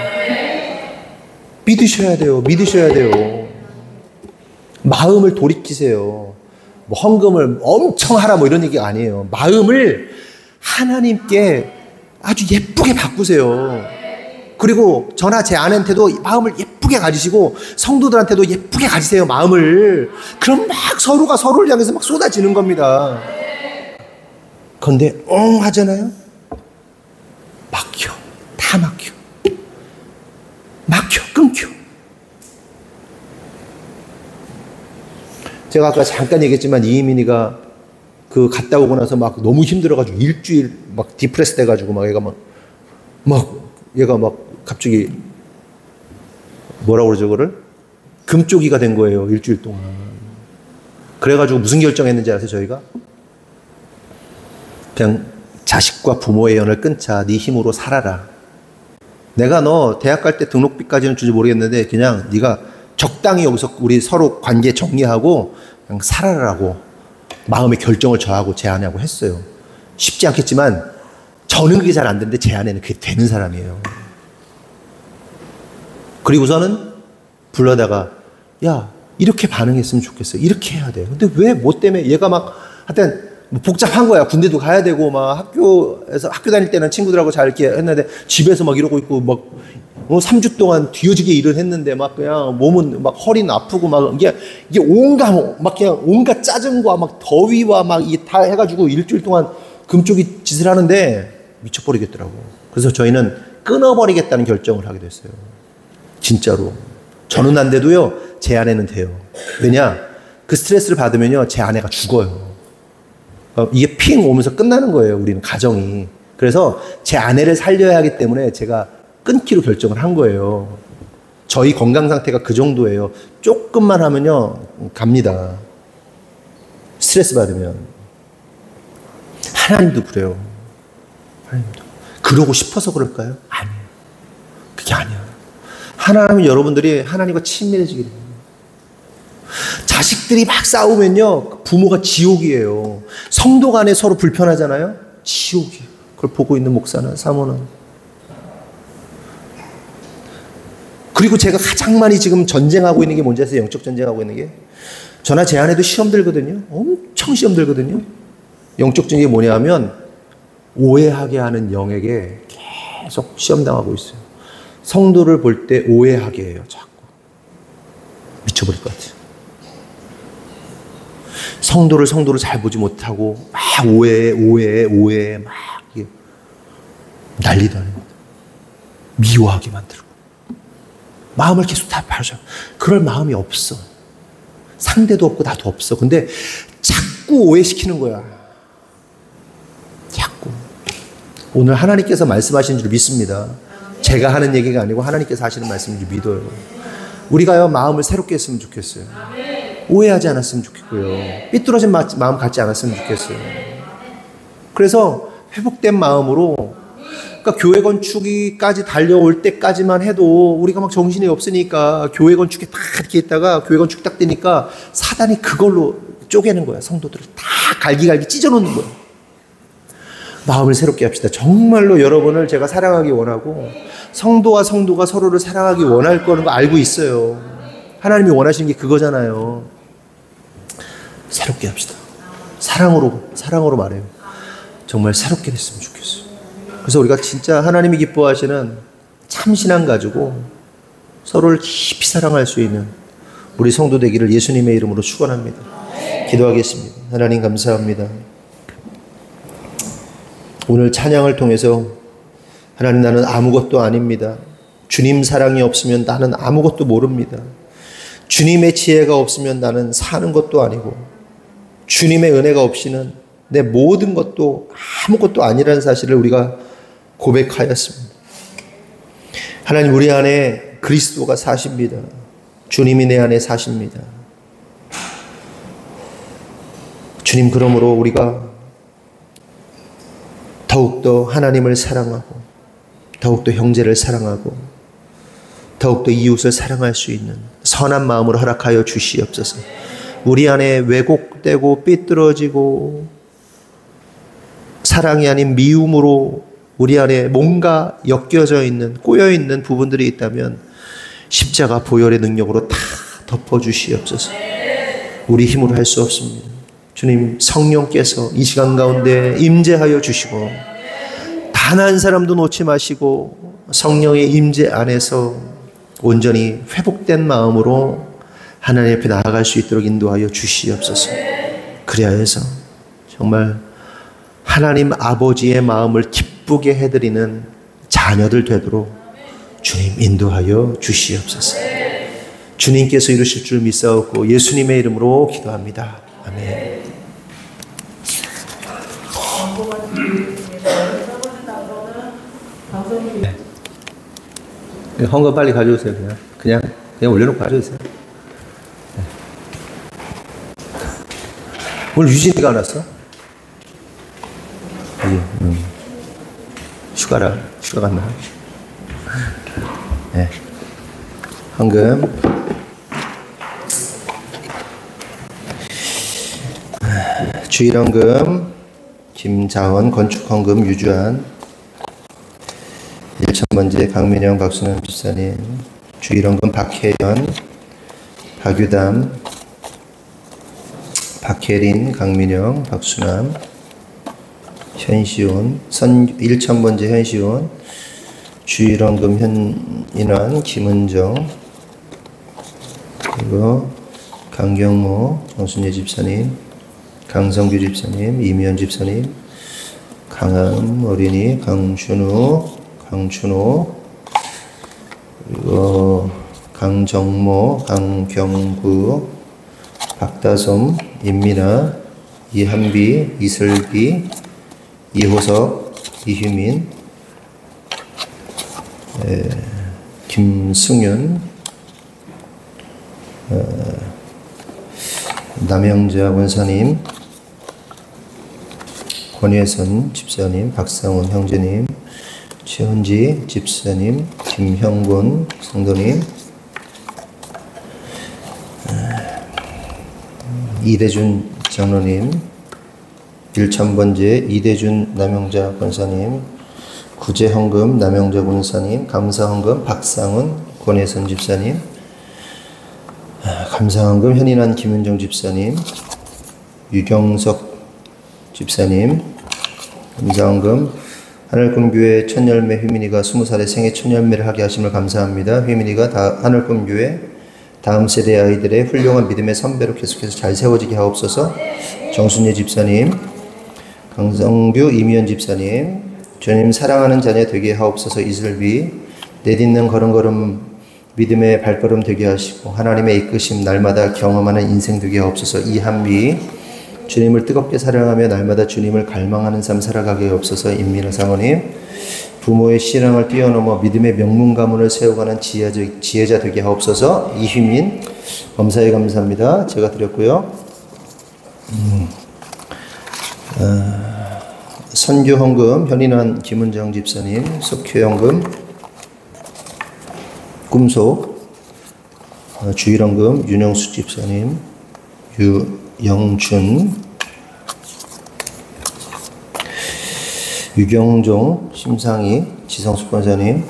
믿으셔야 돼요. 믿으셔야 돼요. 마음을 돌이키세요. 뭐 헌금을 엄청 하라 뭐 이런 얘기가 아니에요. 마음을 하나님께 아주 예쁘게 바꾸세요. 그리고 저나 제 아내한테도 마음을 예쁘게 가지시고 성도들한테도 예쁘게 가지세요. 마음을. 그럼 막 서로가 서로를 향해서 막 쏟아지는 겁니다. 그런데 하잖아요. 막혀. 다 막혀. 막혀. 끊겨. 제가 아까 잠깐 얘기했지만 이희민이가 그 갔다 오고 나서 막 너무 힘들어가지고 일주일 막 디프레스 돼가지고 막 얘가 막 갑자기 뭐라고 그러죠 그거를? 금쪽이가 된 거예요. 일주일 동안. 그래가지고 무슨 결정했는지 아세요 저희가? 그냥 자식과 부모의 연을 끊자. 네 힘으로 살아라. 내가 너 대학 갈 때 등록비까지는 줄지 모르겠는데 그냥 네가 적당히 여기서 우리 서로 관계 정리하고 그냥 살아라고 마음의 결정을 저하고 제 아내하고 했어요. 쉽지 않겠지만 저는 그게 잘 안 되는데 제 아내는 그게 되는 사람이에요. 그리고서는 불러다가 야 이렇게 반응했으면 좋겠어. 이렇게 해야 돼. 근데 왜 뭐 때문에 얘가 막 하여튼 복잡한 거야. 군대도 가야 되고 막 학교 다닐 때는 친구들하고 잘 이렇게 했는데 집에서 막 이러고 있고 막 3주 동안 뒤어지게 일을 했는데 막 그냥 몸은 막 허리는 아프고 막 이게 온갖 막 그냥 온갖 짜증과 막 더위와 막 이게 다 해가지고 일주일 동안 금쪽이 짓을 하는데 미쳐버리겠더라고. 그래서 저희는 끊어버리겠다는 결정을 하게 됐어요. 진짜로. 저는 안 돼도요 제 아내는 돼요. 왜냐 그 스트레스를 받으면요 제 아내가 죽어요. 이게 핑 오면서 끝나는 거예요. 우리는 가정이. 그래서 제 아내를 살려야 하기 때문에 제가 끊기로 결정을 한 거예요. 저희 건강 상태가 그 정도예요. 조금만 하면요 갑니다. 스트레스 받으면. 하나님도 그래요. 하나님도. 그러고 싶어서 그럴까요? 아니에요. 그게 아니에요. 하나님은 여러분들이 하나님과 친밀해지게 됩니다. 자식들이 막 싸우면요 부모가 지옥이에요. 성도 간에 서로 불편하잖아요. 지옥이에요. 그걸 보고 있는 목사는 사모는. 그리고 제가 가장 많이 지금 전쟁하고 있는 게 뭔지 아세요? 영적 전쟁하고 있는 게 저나 제 아내도 시험 들거든요. 엄청 시험 들거든요. 영적 전쟁이 뭐냐 하면 오해하게 하는 영에게 계속 시험당하고 있어요. 성도를 볼 때 오해하게 해요. 자꾸 미쳐버릴 것 같아요. 성도를 잘 보지 못하고 막 오해해 막 난리도 아닙니다. 미워하게 만들고 마음을 계속 다 바르죠. 그럴 마음이 없어. 상대도 없고 나도 없어. 근데 자꾸 오해시키는 거야. 자꾸. 오늘 하나님께서 말씀하신 줄 믿습니다. 제가 하는 얘기가 아니고 하나님께서 하시는 말씀인 줄 믿어요. 우리가요 마음을 새롭게 했으면 좋겠어요. 오해하지 않았으면 좋겠고요. 삐뚤어진 마음 갖지 않았으면 좋겠어요. 그래서 회복된 마음으로 그러니까 교회 건축이까지 달려올 때까지만 해도 우리가 막 정신이 없으니까 교회 건축에 다 이렇게 있다가 교회 건축 딱 되니까 사단이 그걸로 쪼개는 거야. 성도들을 다 갈기갈기 찢어놓는 거야. 마음을 새롭게 합시다. 정말로 여러분을 제가 사랑하기 원하고 성도와 성도가 서로를 사랑하기 원할 거는 거 알고 있어요. 하나님이 원하시는 게 그거잖아요. 새롭게 합시다. 사랑으로 말해요. 정말 새롭게 됐으면 좋겠어요. 그래서 우리가 진짜 하나님이 기뻐하시는 참 신앙 가지고 서로를 깊이 사랑할 수 있는 우리 성도 되기를 예수님의 이름으로 축원합니다. 기도하겠습니다. 하나님 감사합니다. 오늘 찬양을 통해서 하나님 나는 아무것도 아닙니다. 주님 사랑이 없으면 나는 아무것도 모릅니다. 주님의 지혜가 없으면 나는 사는 것도 아니고 주님의 은혜가 없이는 내 모든 것도 아무것도 아니라는 사실을 우리가 고백하였습니다. 하나님 우리 안에 그리스도가 사십니다. 주님이 내 안에 사십니다. 주님, 그러므로 우리가 더욱더 하나님을 사랑하고 더욱더 형제를 사랑하고 더욱더 이웃을 사랑할 수 있는 선한 마음으로 허락하여 주시옵소서. 우리 안에 왜곡되고 삐뚤어지고 사랑이 아닌 미움으로 우리 안에 뭔가 엮여져 있는, 꼬여 있는 부분들이 있다면 십자가 보혈의 능력으로 다 덮어주시옵소서. 우리 힘으로 할 수 없습니다. 주님, 성령께서 이 시간 가운데 임재하여 주시고 단 한 사람도 놓지 마시고 성령의 임재 안에서 온전히 회복된 마음으로 하나님 앞에 나아갈 수 있도록 인도하여 주시옵소서. 그래야 해서 정말 하나님 아버지의 마음을 기쁘게 해드리는 자녀들 되도록 주님 인도하여 주시옵소서. 주님께서 이루실 줄 믿사옵고 예수님의 이름으로 기도합니다. 아멘. 네. 헌금 빨리 가져오세요. 그냥 올려놓고 가져오세요. 네. 오늘 유진이가 안 왔어? 휴가 갔나? 네. 헌금. 주일헌금 김자원, 건축헌금 유주한, 1,000번째 강민영 박순환 집사님, 주일헌금 박혜연, 박유담, 박혜린, 강민영, 박순환, 현시온, 1,000번째 현시온, 주일헌금 현인환, 김은정, 그리고 강경모, 정순예 집사님, 강성규 집사님, 이미연 집사님, 강함 어린이, 강준호, 그리고 강정모, 강경구, 박다솜, 임민아, 이한비, 이슬비, 이호석, 이휴민, 김승윤, 남영자 원사님, 권혜선 집사님, 박상훈 형제님, 최은지 집사님, 김형곤 성도님, 이대준 장로님, 1,000번째 이대준 남영자 권사님, 구제헌금 남영자 권사님, 감사헌금 박상훈 권혜선 집사님, 감사헌금 현인환 김은정 집사님, 유경석 집사님, 감사헌금 하늘꿈교회 천열매 휘민이가 20살의 생애 천열매를 하게 하심을 감사합니다. 휘민이가 하늘꿈교회 다음 세대 아이들의 훌륭한 믿음의 선배로 계속해서 잘 세워지게 하옵소서. 정순예 집사님, 강성규 이미연 집사님, 주님 사랑하는 자녀 되게 하옵소서. 이슬비, 내딛는 걸음걸음 믿음의 발걸음 되게 하시고 하나님의 이끄심 날마다 경험하는 인생 되게 하옵소서. 이한비, 주님을 뜨겁게 사랑하며 날마다 주님을 갈망하는 삶 살아가게 하옵소서. 임민아 사모님, 부모의 신앙을 뛰어넘어 믿음의 명문 가문을 세워가는 지혜자 되게 하옵소서. 이휘민, 범사에 감사합니다. 제가 드렸고요. 선교헌금 현인환 김은정 집사님, 속효헌금 꿈속, 주일헌금 윤영수 집사님, 유영준, 유경종, 심상희, 지성숙 권사님,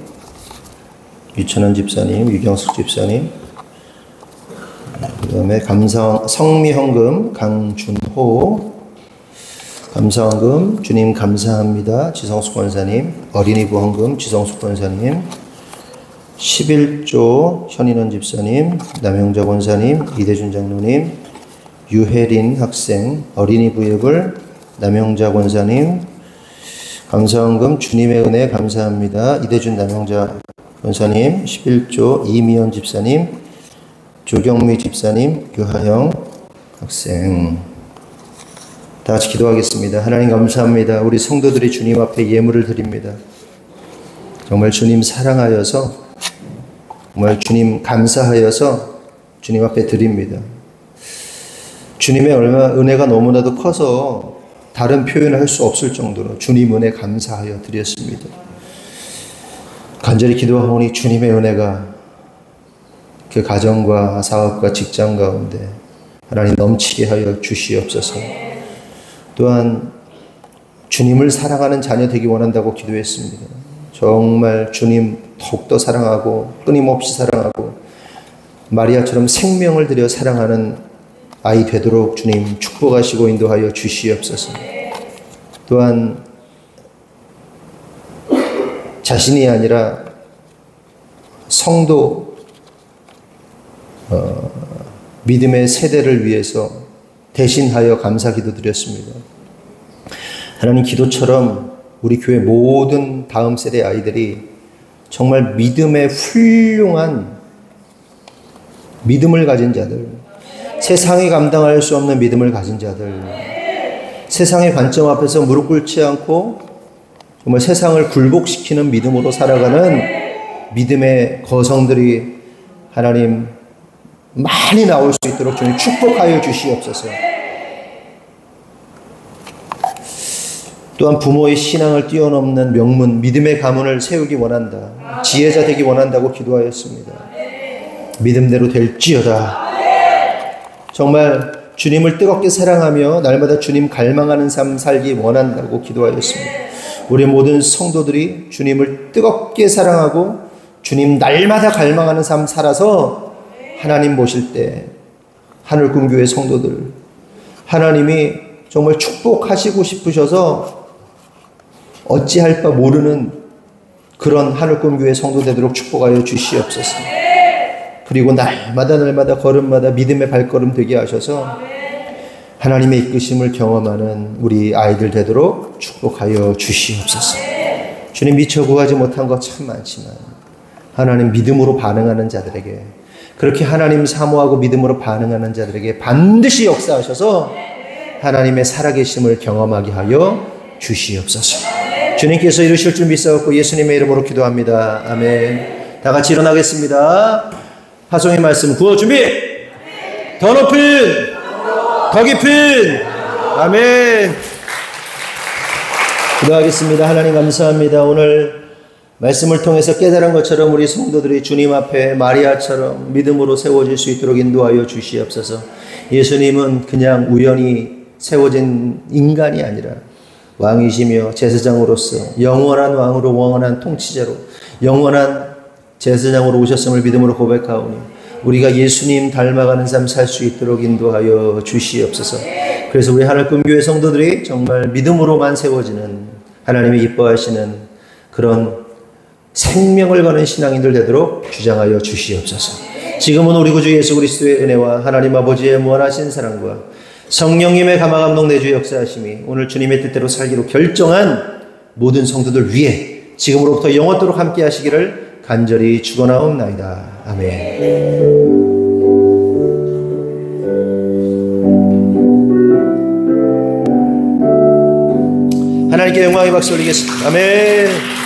유천원 집사님, 유경숙 집사님, 그 다음에 성미헌금 강준호, 감사헌금 주님 감사합니다. 지성숙 권사님, 어린이 부헌금 지성숙 권사님, 11조 현인원 집사님, 남영자 권사님, 이대준 장로님, 유혜린 학생, 어린이 부예불 남영자 권사님, 감사헌금 주님의 은혜 감사합니다. 이대준 남영자 권사님, 11조 이미연 집사님, 조경미 집사님, 유하영 학생. 다 같이 기도하겠습니다. 하나님 감사합니다. 우리 성도들이 주님 앞에 예물을 드립니다. 정말 주님 사랑하여서, 정말 주님 감사하여서 주님 앞에 드립니다. 주님의 은혜가 너무나도 커서 다른 표현을 할 수 없을 정도로 주님 은혜 감사하여 드렸습니다. 간절히 기도하오니 주님의 은혜가 그 가정과 사업과 직장 가운데 하나님 넘치게 하여 주시옵소서. 또한 주님을 사랑하는 자녀 되기 원한다고 기도했습니다. 정말 주님 더욱더 사랑하고 끊임없이 사랑하고 마리아처럼 생명을 들여 사랑하는 아이 되도록 주님 축복하시고 인도하여 주시옵소서. 또한 자신이 아니라 성도 믿음의 세대를 위해서 대신하여 감사 기도 드렸습니다. 하나님, 기도처럼 우리 교회 모든 다음 세대 아이들이 정말 믿음의 훌륭한 믿음을 가진 자들, 세상이 감당할 수 없는 믿음을 가진 자들, 세상의 관점 앞에서 무릎 꿇지 않고 정말 세상을 굴복시키는 믿음으로 살아가는 믿음의 거성들이 하나님 많이 나올 수 있도록 주님 축복하여 주시옵소서. 또한 부모의 신앙을 뛰어넘는 명문, 믿음의 가문을 세우기 원한다. 지혜자 되기 원한다고 기도하였습니다. 믿음대로 될지어다. 정말 주님을 뜨겁게 사랑하며 날마다 주님 갈망하는 삶 살기 원한다고 기도하였습니다. 우리 모든 성도들이 주님을 뜨겁게 사랑하고 주님 날마다 갈망하는 삶 살아서 하나님 보실 때 하늘꿈교회 성도들 하나님이 정말 축복하시고 싶으셔서 어찌할 바 모르는 그런 하늘꿈교회 성도 되도록 축복하여 주시옵소서. 그리고 날마다 걸음마다 믿음의 발걸음 되게 하셔서 하나님의 이끄심을 경험하는 우리 아이들 되도록 축복하여 주시옵소서. 주님, 미처 구하지 못한 것 참 많지만 하나님 믿음으로 반응하는 자들에게, 그렇게 하나님 사모하고 믿음으로 반응하는 자들에게 반드시 역사하셔서 하나님의 살아계심을 경험하게 하여 주시옵소서. 주님께서 이루실 줄 믿사옵고 예수님의 이름으로 기도합니다. 아멘. 다 같이 일어나겠습니다. 파송의 말씀 구호 준비. 더 높은, 더 깊은. 아멘. 기도하겠습니다. 하나님 감사합니다. 오늘 말씀을 통해서 깨달은 것처럼 우리 성도들이 주님 앞에 마리아처럼 믿음으로 세워질 수 있도록 인도하여 주시옵소서. 예수님은 그냥 우연히 세워진 인간이 아니라 왕이시며 제사장으로서 영원한 왕으로, 영원한 통치자로, 영원한 제사장으로 오셨음을 믿음으로 고백하오니 우리가 예수님 닮아가는 삶 살 수 있도록 인도하여 주시옵소서. 그래서 우리 하늘꿈교회 성도들이 정말 믿음으로만 세워지는, 하나님이 이뻐하시는 그런 생명을 거는 신앙인들 되도록 주장하여 주시옵소서. 지금은 우리 구주 예수 그리스도의 은혜와 하나님 아버지의 무한하신 사랑과 성령님의 감화감동 내주 역사하심이 오늘 주님의 뜻대로 살기로 결정한 모든 성도들 위해 지금으로부터 영원토록 함께 하시기를 간절히 축원하옵나이다. 아멘. 하나님께 영광의 박수 올리겠습니다. 아멘.